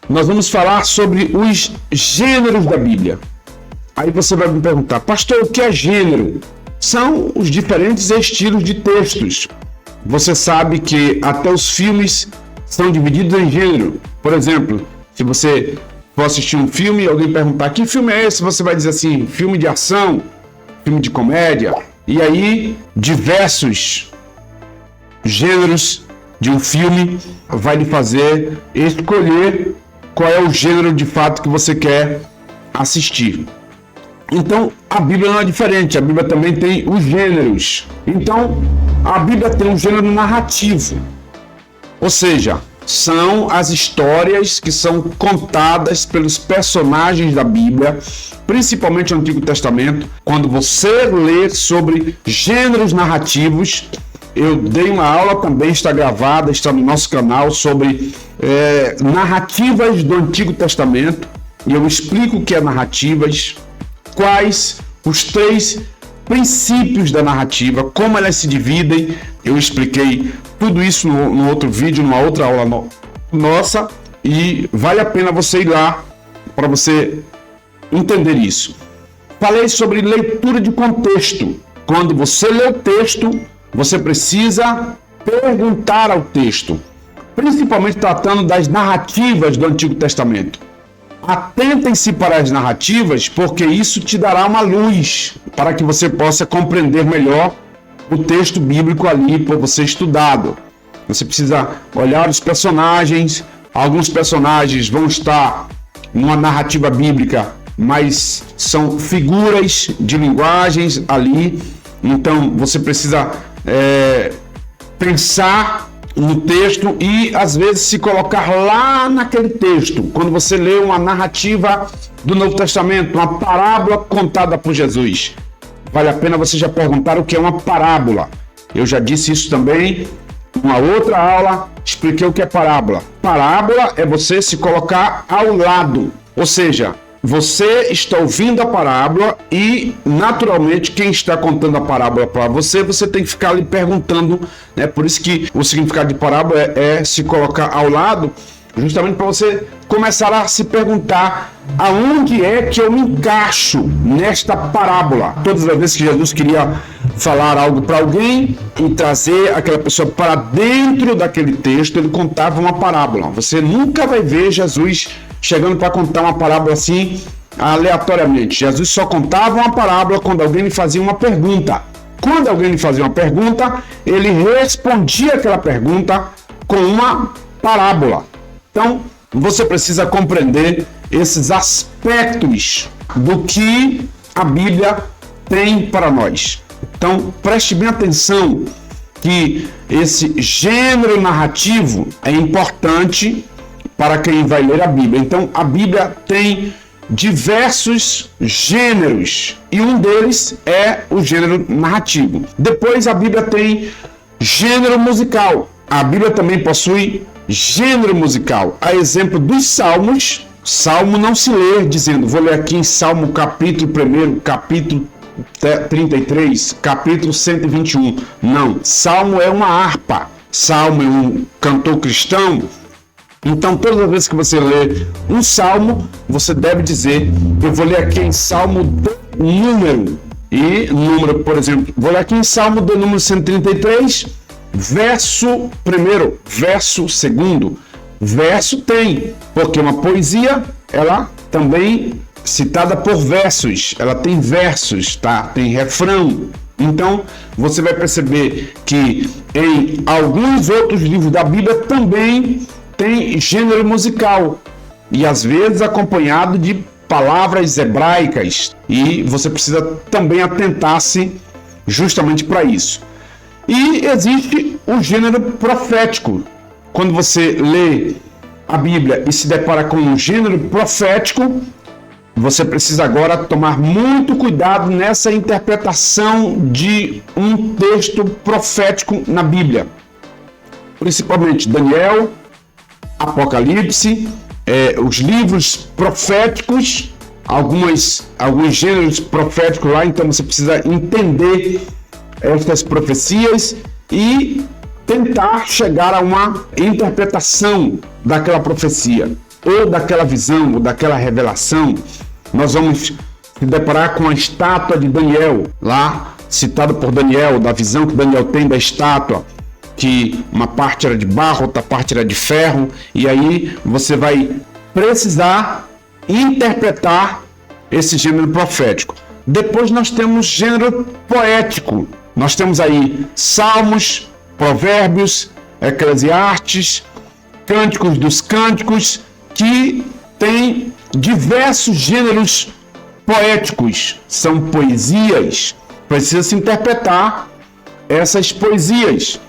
nós vamos falar sobre os gêneros da Bíblia. Aí você vai me perguntar, pastor, o que é gênero? São os diferentes estilos de textos. Você sabe que até os filmes são divididos em gênero. Por exemplo, se você for assistir um filme e alguém perguntar que filme é esse, você vai dizer assim, filme de ação, filme de comédia. E aí, diversos gêneros de um filme vai lhe fazer escolher qual é o gênero de fato que você quer assistir. Então, a Bíblia não é diferente, a Bíblia também tem os gêneros. Então, a Bíblia tem um gênero narrativo, ou seja, são as histórias que são contadas pelos personagens da Bíblia, principalmente no Antigo Testamento. Quando você lê sobre gêneros narrativos, eu dei uma aula também, está gravada, está no nosso canal, sobre narrativas do Antigo Testamento, e eu explico o que é narrativas, quais os 3 princípios da narrativa, como elas se dividem. Eu expliquei tudo isso no outro vídeo, numa outra aula nossa, e vale a pena você ir lá para você entender isso. Falei sobre leitura de contexto. Quando você lê o texto, você precisa perguntar ao texto, principalmente tratando das narrativas do Antigo Testamento. Atentem-se para as narrativas, porque isso te dará uma luz para que você possa compreender melhor o texto bíblico ali por você estudado. Você precisa olhar os personagens. Alguns personagens vão estar numa narrativa bíblica, mas são figuras de linguagens ali. Então você precisa pensar no texto e às vezes se colocar lá naquele texto. Quando você lê uma narrativa do Novo Testamento, uma parábola contada por Jesus, vale a pena você já perguntar o que é uma parábola. Eu já disse isso também numa outra aula, expliquei o que é parábola. Parábola é você se colocar ao lado, ou seja, você está ouvindo a parábola e, naturalmente, quem está contando a parábola para você, você tem que ficar ali perguntando, né? Por isso que o significado de parábola é se colocar ao lado, justamente para você começar a se perguntar aonde é que eu me encaixo nesta parábola. Todas as vezes que Jesus queria falar algo para alguém e trazer aquela pessoa para dentro daquele texto, ele contava uma parábola. Você nunca vai ver Jesus chegando para contar uma parábola assim aleatoriamente. Jesus só contava uma parábola quando alguém lhe fazia uma pergunta. Quando alguém lhe fazia uma pergunta, ele respondia aquela pergunta com uma parábola. Então, você precisa compreender esses aspectos do que a Bíblia tem para nós. Então, preste bem atenção que esse gênero narrativo é importante para quem vai ler a Bíblia. Então, a Bíblia tem diversos gêneros e um deles é o gênero narrativo. Depois, a Bíblia tem gênero musical. A Bíblia também possui gênero musical. A exemplo dos Salmos, Salmo não se lê dizendo, vou ler aqui em Salmo capítulo 1, capítulo 33, capítulo 121. Não, Salmo é uma harpa. Salmo é um cantor cristão. Então, todas as vezes que você lê um salmo, você deve dizer, eu vou ler aqui em Salmo número. E número, por exemplo, vou olhar aqui em Salmo do número 133, verso primeiro, verso segundo. Verso tem, porque uma poesia, ela também citada por versos, ela tem versos, tá? Tem refrão. Então, você vai perceber que em alguns outros livros da Bíblia também tem gênero musical, e às vezes acompanhado de palavras hebraicas, e você precisa também atentar-se justamente para isso. E existe o gênero profético. Quando você lê a Bíblia e se depara com um gênero profético, você precisa agora tomar muito cuidado nessa interpretação de um texto profético na Bíblia. Principalmente Daniel, Apocalipse, os livros proféticos, alguns gêneros proféticos lá, então você precisa entender estas profecias e tentar chegar a uma interpretação daquela profecia, ou daquela visão, ou daquela revelação. Nós vamos se deparar com a estátua de Daniel, lá citado por Daniel, da visão que Daniel tem da estátua, que uma parte era de barro, outra parte era de ferro, e aí você vai precisar interpretar esse gênero profético. Depois nós temos gênero poético. Nós temos aí Salmos, Provérbios, Eclesiastes, Cânticos dos Cânticos, que tem diversos gêneros poéticos. São poesias. Precisa se interpretar essas poesias.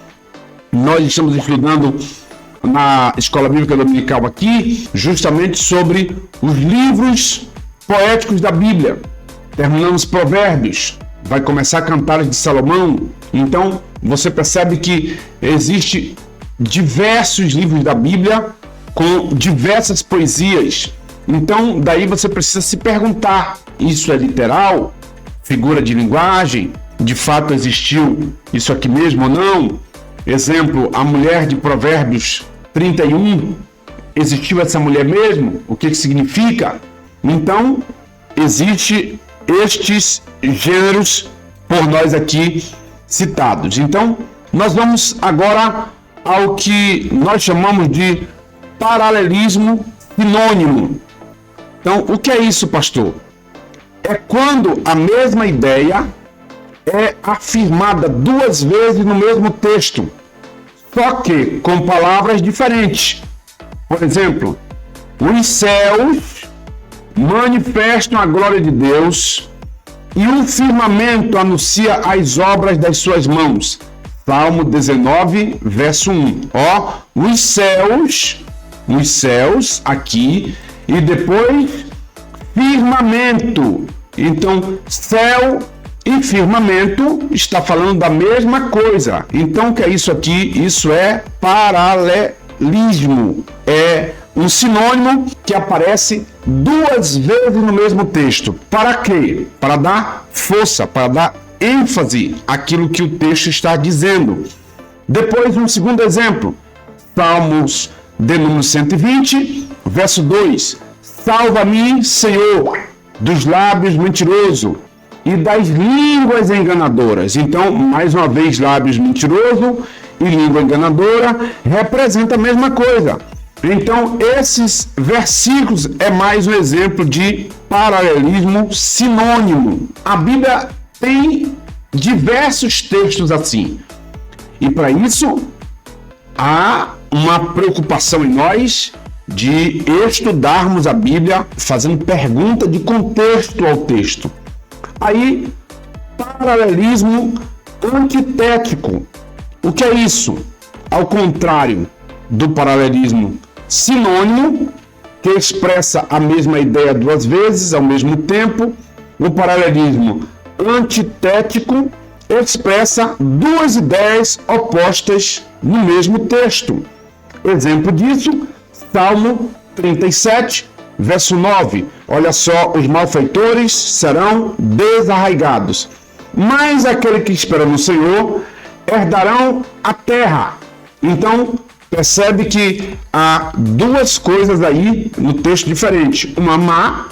Nós estamos estudando na Escola Bíblica Dominical aqui, justamente sobre os livros poéticos da Bíblia. Terminamos Provérbios, vai começar Cantares de Salomão. Então, você percebe que existe diversos livros da Bíblia com diversas poesias. Então, daí você precisa se perguntar, isso é literal? Figura de linguagem? De fato existiu isso aqui mesmo ou não? Exemplo, a mulher de Provérbios 31, existiu essa mulher mesmo? O que significa? Então, existe estes gêneros por nós aqui citados. Então, nós vamos agora ao que nós chamamos de paralelismo sinônimo. Então, o que é isso, pastor? É quando a mesma ideia é afirmada duas vezes no mesmo texto, só que com palavras diferentes. Por exemplo, os céus manifestam a glória de Deus e o firmamento anuncia as obras das suas mãos. Salmo 19, verso 1. Os céus aqui, e depois firmamento. Então, céu e firmamento está falando da mesma coisa. Então, o que é isso aqui? Isso é paralelismo. É um sinônimo que aparece duas vezes no mesmo texto. Para quê? Para dar força, para dar ênfase àquilo que o texto está dizendo. Depois, um segundo exemplo. Salmos de número 120, verso 2. Salva-me, Senhor, dos lábios mentirosos e das línguas enganadoras. Então, mais uma vez, lábios mentiroso e língua enganadora representa a mesma coisa. Então, esses versículos é mais um exemplo de paralelismo sinônimo. A Bíblia tem diversos textos assim. E para isso, há uma preocupação em nós de estudarmos a Bíblia fazendo pergunta de contexto ao texto. Aí, paralelismo antitético. O que é isso? Ao contrário do paralelismo sinônimo, que expressa a mesma ideia duas vezes ao mesmo tempo, o paralelismo antitético expressa duas ideias opostas no mesmo texto. Exemplo disso, Salmo 37, verso 9. Olha só, os malfeitores serão desarraigados, mas aquele que espera no Senhor herdarão a terra. Então, percebe que há duas coisas aí no texto diferente, uma má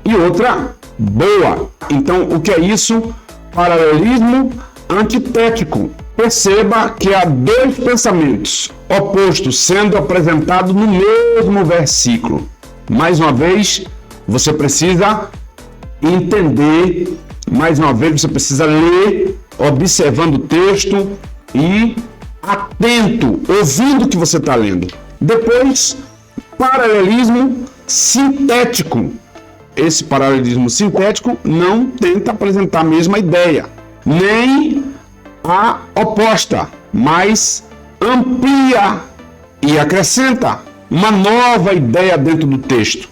e outra boa. Então, o que é isso? Paralelismo antitético. Perceba que há dois pensamentos opostos sendo apresentados no mesmo versículo. Mais uma vez, você precisa entender, mais uma vez você precisa ler, observando o texto e atento, ouvindo o que você está lendo. Depois, paralelismo sintético. Esse paralelismo sintético não tenta apresentar a mesma ideia, nem a oposta, mas amplia e acrescenta uma nova ideia dentro do texto.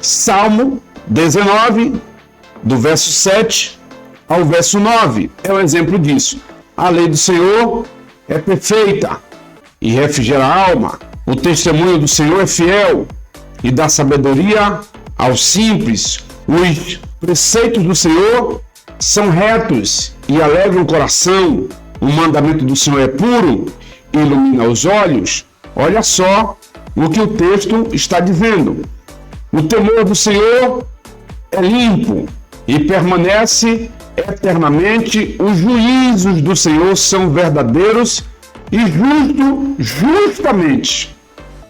Salmo 19, do verso 7 ao verso 9, é um exemplo disso. A lei do Senhor é perfeita e refrigera a alma. O testemunho do Senhor é fiel e dá sabedoria aos simples. Os preceitos do Senhor são retos e alegram o coração. O mandamento do Senhor é puro e ilumina os olhos. Olha só o que o texto está dizendo. O temor do Senhor é limpo e permanece eternamente. Os juízos do Senhor são verdadeiros e justamente.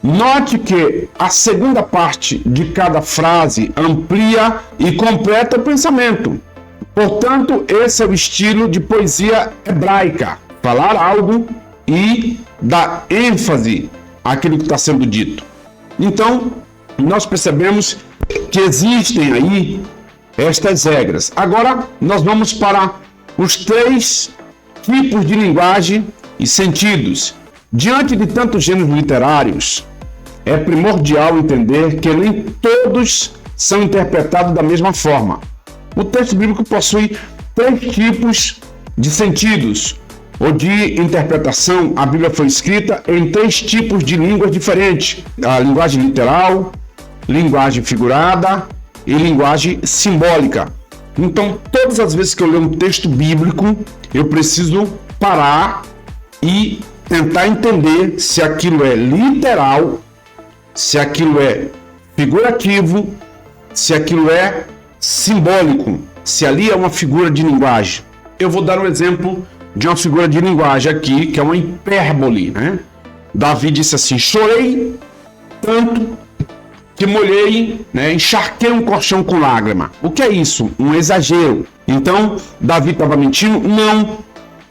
Note que a segunda parte de cada frase amplia e completa o pensamento. Portanto, esse é o estilo de poesia hebraica. Falar algo e dar ênfase àquilo que está sendo dito. Então, nós percebemos que existem aí estas regras. Agora, nós vamos para os 3 tipos de linguagem e sentidos. Diante de tantos gêneros literários, é primordial entender que nem todos são interpretados da mesma forma. O texto bíblico possui 3 tipos de sentidos ou de interpretação. A Bíblia foi escrita em 3 tipos de línguas diferentes: a linguagem literal, linguagem figurada e linguagem simbólica. Então, todas as vezes que eu leio um texto bíblico, eu preciso parar e tentar entender se aquilo é literal, se aquilo é figurativo, se aquilo é simbólico, se ali é uma figura de linguagem. Eu vou dar um exemplo de uma figura de linguagem aqui, que é uma hipérbole, né? Davi disse assim: chorei tanto que molhei, encharquei um colchão com lágrima. O que é isso? Um exagero. Então, Davi estava mentindo? Não.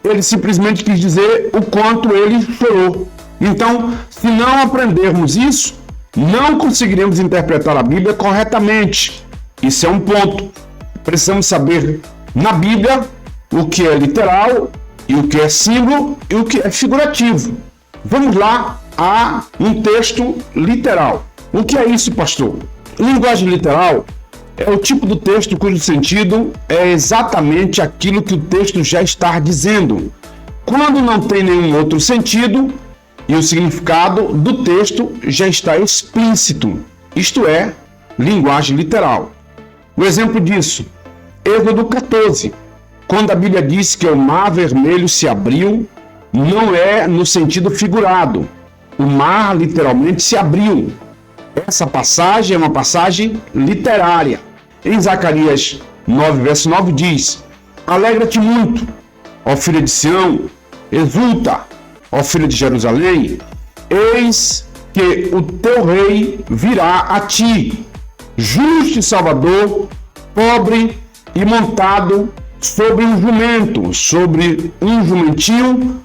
Ele simplesmente quis dizer o quanto ele chorou. Então, se não aprendermos isso, não conseguiremos interpretar a Bíblia corretamente. Isso é um ponto. Precisamos saber na Bíblia o que é literal e o que é símbolo e o que é figurativo. Vamos lá a um texto literal. O que é isso, pastor? Linguagem literal é o tipo do texto cujo sentido é exatamente aquilo que o texto já está dizendo, quando não tem nenhum outro sentido e o significado do texto já está explícito. Isto é, linguagem literal. O exemplo disso, Êxodo 14, quando a Bíblia diz que o mar vermelho se abriu, não é no sentido figurado. O mar literalmente se abriu. Essa passagem é uma passagem literária. Em Zacarias 9, verso 9 diz: alegra-te muito, ó filha de Sião, exulta, ó filha de Jerusalém, eis que o teu rei virá a ti, justo e salvador, pobre e montado sobre um jumento, sobre um jumentinho,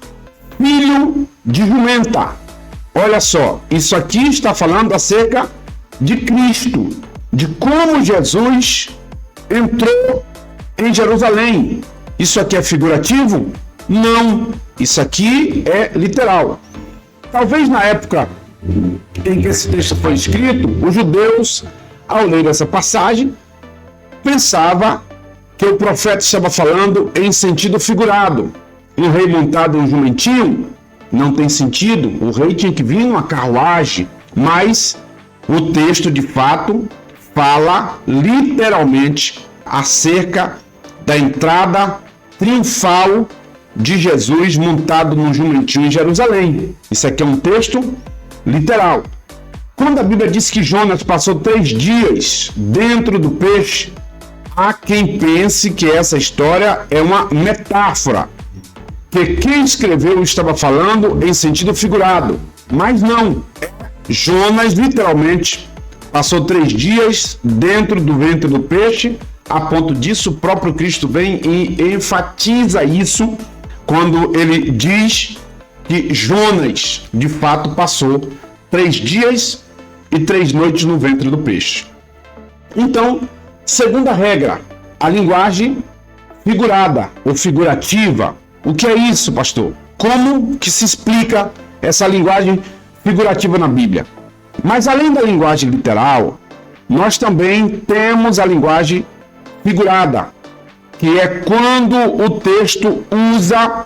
filho de jumenta. Olha só, isso aqui está falando acerca de Cristo, de como Jesus entrou em Jerusalém. Isso aqui é figurativo? Não, isso aqui é literal. Talvez na época em que esse texto foi escrito, os judeus, ao ler essa passagem, pensavam que o profeta estava falando em sentido figurado. Um rei montado em um jumentinho não tem sentido, o rei tinha que vir numa carruagem, mas o texto de fato fala literalmente acerca da entrada triunfal de Jesus montado num jumentinho em Jerusalém. Isso aqui é um texto literal. Quando a Bíblia diz que Jonas passou 3 dias dentro do peixe, há quem pense que essa história é uma metáfora, que quem escreveu estava falando em sentido figurado, mas não. Jonas literalmente passou 3 dias dentro do ventre do peixe. A ponto disso, o próprio Cristo vem e enfatiza isso quando ele diz que Jonas, de fato, passou 3 dias e 3 noites no ventre do peixe. Então, segunda regra, a linguagem figurada ou figurativa. O que é isso, pastor? Como que se explica essa linguagem figurativa na Bíblia? Mas além da linguagem literal, nós também temos a linguagem figurada, que é quando o texto usa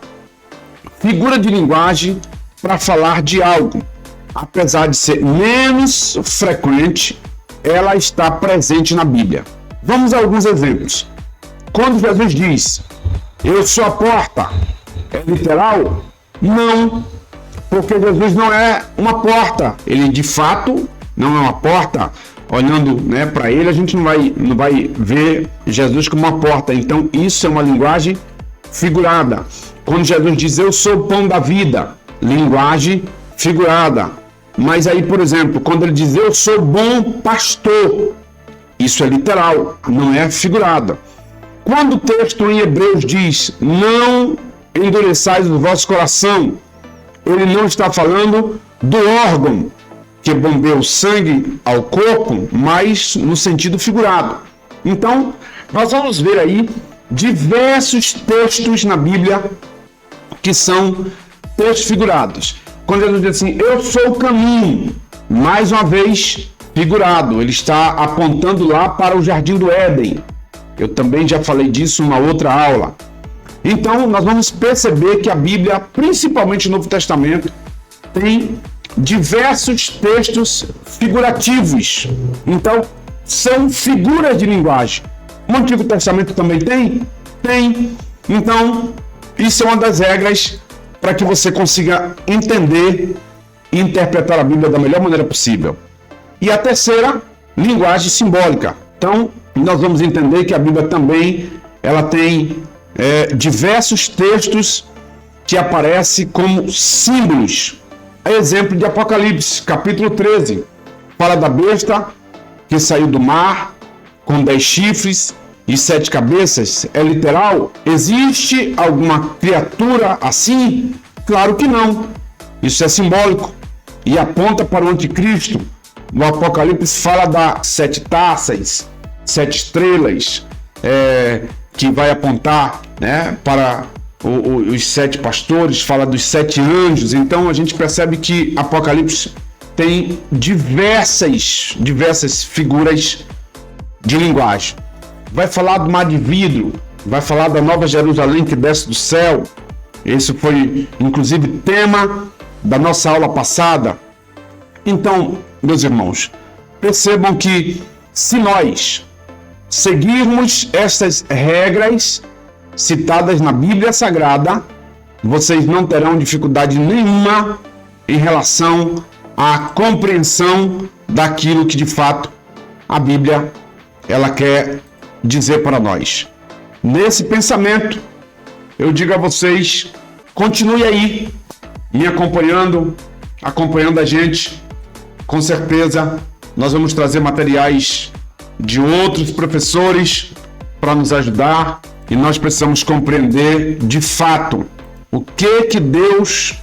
figura de linguagem para falar de algo. Apesar de ser menos frequente, ela está presente na Bíblia. Vamos a alguns exemplos. Quando Jesus diz, eu sou a porta, é literal? Não, porque Jesus não é uma porta. Ele, de fato, não é uma porta. Olhando, né, para ele, a gente não vai ver Jesus como uma porta. Então, isso é uma linguagem figurada. Quando Jesus diz, eu sou o pão da vida, linguagem figurada. Mas aí, por exemplo, quando ele diz, eu sou bom pastor, isso é literal, não é figurada. Quando o texto em Hebreus diz, não endureçais o vosso coração, ele não está falando do órgão que bombeia o sangue ao corpo, mas no sentido figurado. Então, nós vamos ver aí diversos textos na Bíblia que são textos figurados. Quando Jesus diz assim, eu sou o caminho, mais uma vez figurado, ele está apontando lá para o Jardim do Éden. Eu também já falei disso em uma outra aula. Então, nós vamos perceber que a Bíblia, principalmente no Novo Testamento, tem diversos textos figurativos. Então, são figuras de linguagem. O Antigo Testamento também tem? Tem. Então, isso é uma das regras para que você consiga entender e interpretar a Bíblia da melhor maneira possível. E a terceira, linguagem simbólica. Então, nós vamos entender que a Bíblia também ela tem diversos textos que aparecem como símbolos. Exemplo de Apocalipse, capítulo 13. Fala da besta que saiu do mar com 10 chifres e 7 cabeças. É literal? Existe alguma criatura assim? Claro que não. Isso é simbólico e aponta para o anticristo. No Apocalipse fala das 7 taças, 7 estrelas, que vai apontar, né, para os 7 pastores, fala dos 7 anjos. Então a gente percebe que Apocalipse tem diversas figuras de linguagem. Vai falar do mar de vidro, vai falar da Nova Jerusalém que desce do céu. Esse foi, inclusive, tema da nossa aula passada. Então, meus irmãos, percebam que se nós seguirmos essas regras citadas na Bíblia Sagrada, vocês não terão dificuldade nenhuma em relação à compreensão daquilo que de fato a Bíblia ela quer dizer para nós. Nesse pensamento, eu digo a vocês, continue aí me acompanhando a gente. Com certeza nós vamos trazer materiais de outros professores para nos ajudar e nós precisamos compreender de fato o que Deus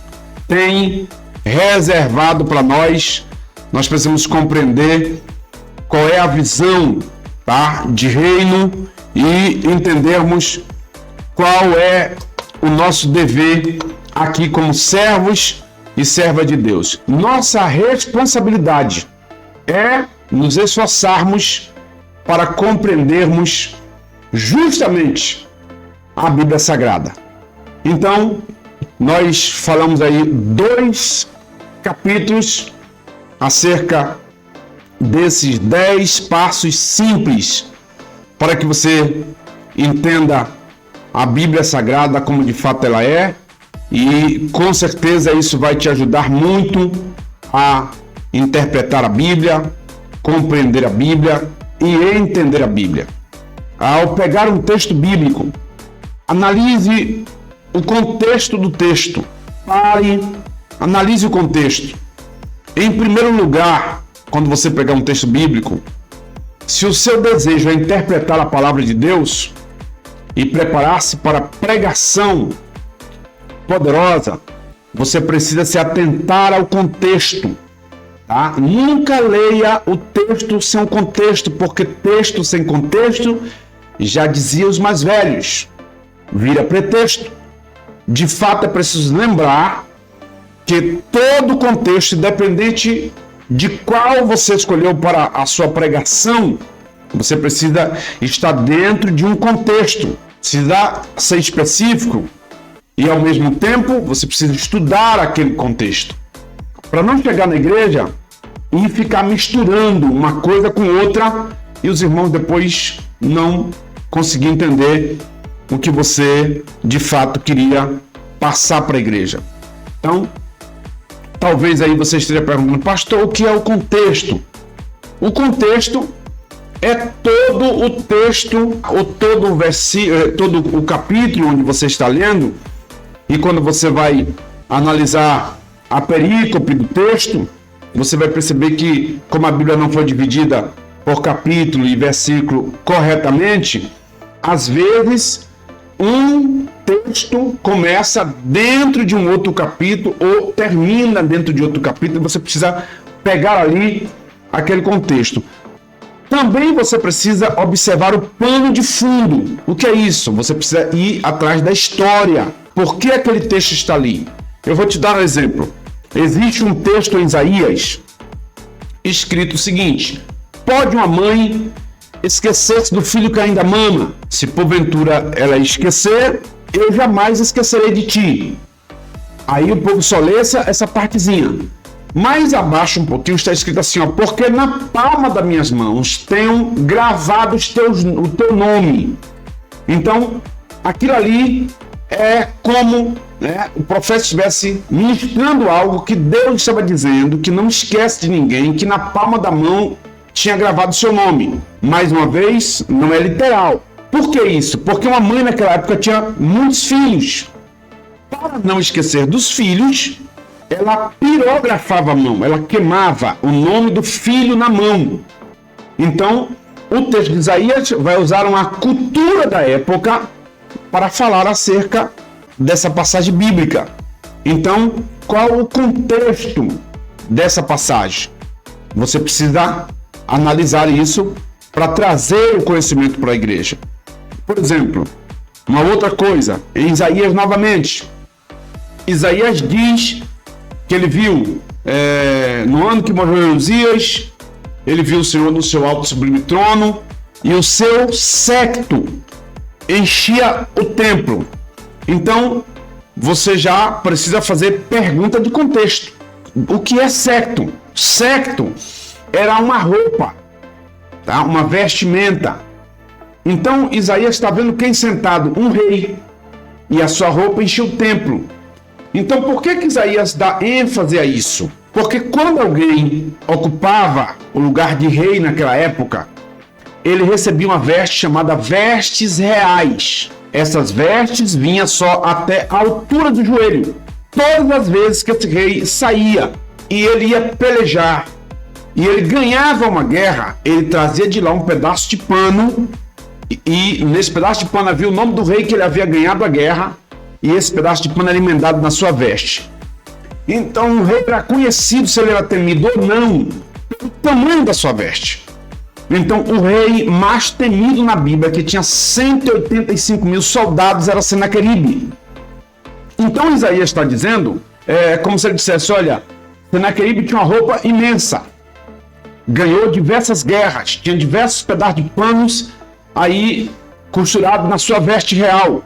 tem reservado para nós. Nós precisamos compreender qual é a visão, tá, de reino e entendermos qual é o nosso dever aqui como servos e serva de Deus. Nossa responsabilidade é nos esforçarmos para compreendermos justamente a Bíblia Sagrada. Então, nós falamos aí 2 capítulos acerca desses 10 passos simples para que você entenda a Bíblia Sagrada como de fato ela é, e com certeza isso vai te ajudar muito a interpretar a Bíblia, compreender a Bíblia e entender a Bíblia. ao pegar um texto bíblico, analise o contexto do texto. Pare, analise o contexto. Em primeiro lugar, quando você pegar um texto bíblico, se o seu desejo é interpretar a palavra de Deus e preparar-se para a pregação poderosa, você precisa se atentar ao contexto. Tá? Nunca leia o texto sem um contexto, porque texto sem contexto, já dizia os mais velhos, vira pretexto. De fato, é preciso lembrar que todo contexto, independente de qual você escolheu para a sua pregação, você precisa estar dentro de um contexto, precisa ser específico e, ao mesmo tempo, você precisa estudar aquele contexto. Para não chegar na igreja e ficar misturando uma coisa com outra e os irmãos depois não conseguir entender o que você de fato queria passar para a igreja. Então, talvez aí você esteja perguntando, pastor, o que é o contexto? O contexto é todo o texto, ou todo o versículo, todo o capítulo onde você está lendo, e quando você vai analisar a perícope do texto, você vai perceber que, como a Bíblia não foi dividida por capítulo e versículo corretamente, às vezes um texto começa dentro de um outro capítulo ou termina dentro de outro capítulo, e você precisa pegar ali aquele contexto. Também você precisa observar o pano de fundo. O que é isso? Você precisa ir atrás da história. Por que aquele texto está ali? Eu vou te dar um exemplo. Existe um texto em Isaías escrito o seguinte: pode uma mãe esquecer-se do filho que ainda mama? Se porventura ela esquecer, eu jamais esquecerei de ti. Aí o povo só lê essa partezinha. Mais abaixo um pouquinho está escrito assim, ó, porque na palma das minhas mãos tenho gravado o teu nome. Então, aquilo ali é como, né, o profeta estivesse ministrando algo que Deus estava dizendo, que não esquece de ninguém, que na palma da mão tinha gravado o seu nome. Mais uma vez, não é literal. Por que isso? Porque uma mãe naquela época tinha muitos filhos. Para não esquecer dos filhos, ela pirografava a mão, ela queimava o nome do filho na mão. Então, o texto de Isaías vai usar uma cultura da época para falar acerca dessa passagem bíblica. Então, qual o contexto dessa passagem? Você precisa analisar isso para trazer o conhecimento para a igreja. Por exemplo, uma outra coisa, em Isaías novamente, Isaías diz que ele viu, no ano que morreu Uzias, ele viu o Senhor no seu alto e sublime trono, e o seu séquito enchia o templo. Então, você já precisa fazer pergunta de contexto. O que é séquito? Séquito era uma roupa, tá? Uma vestimenta. Então, Isaías está vendo quem sentado? Um rei. E a sua roupa enchia o templo. Então, por que Isaías dá ênfase a isso? Porque quando alguém ocupava o lugar de rei naquela época, ele recebia uma veste chamada vestes reais. Essas vestes vinham só até a altura do joelho. Todas as vezes que esse rei saía e ele ia pelejar, e ele ganhava uma guerra, ele trazia de lá um pedaço de pano, e nesse pedaço de pano havia o nome do rei que ele havia ganhado a guerra, e esse pedaço de pano era emendado na sua veste. Então o rei era conhecido, se ele era temido ou não, pelo tamanho da sua veste. Então o rei mais temido na Bíblia, que tinha 185 mil soldados, era Senaqueribe. Então Isaías está dizendo, como se ele dissesse, olha, Senaqueribe tinha uma roupa imensa, ganhou diversas guerras, tinha diversos pedaços de panos aí costurados na sua veste real.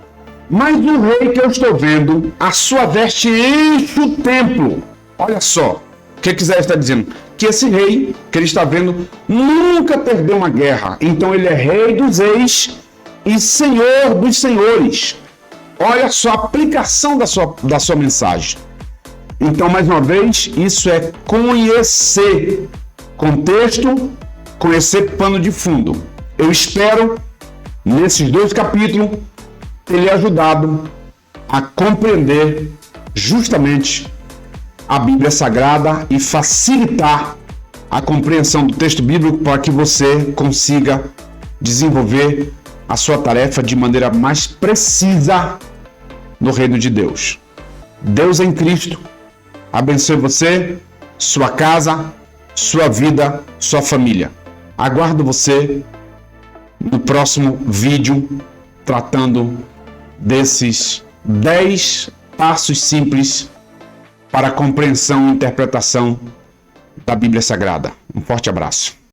Mas o rei que eu estou vendo, a sua veste enche o templo. Olha só, o que Isaías está dizendo? Que esse rei que ele está vendo nunca perdeu uma guerra. Então ele é rei dos reis e senhor dos senhores. Olha só a aplicação da sua mensagem. Então, mais uma vez, isso é conhecer contexto, conhecer pano de fundo. Eu espero nesses 2 capítulos, ter lhe ajudado a compreender justamente a Bíblia Sagrada e facilitar a compreensão do texto bíblico para que você consiga desenvolver a sua tarefa de maneira mais precisa no reino de Deus. Deus em Cristo abençoe você, sua casa, sua vida, sua família. Aguardo você no próximo vídeo tratando desses 10 passos simples para a compreensão e interpretação da Bíblia Sagrada. Um forte abraço.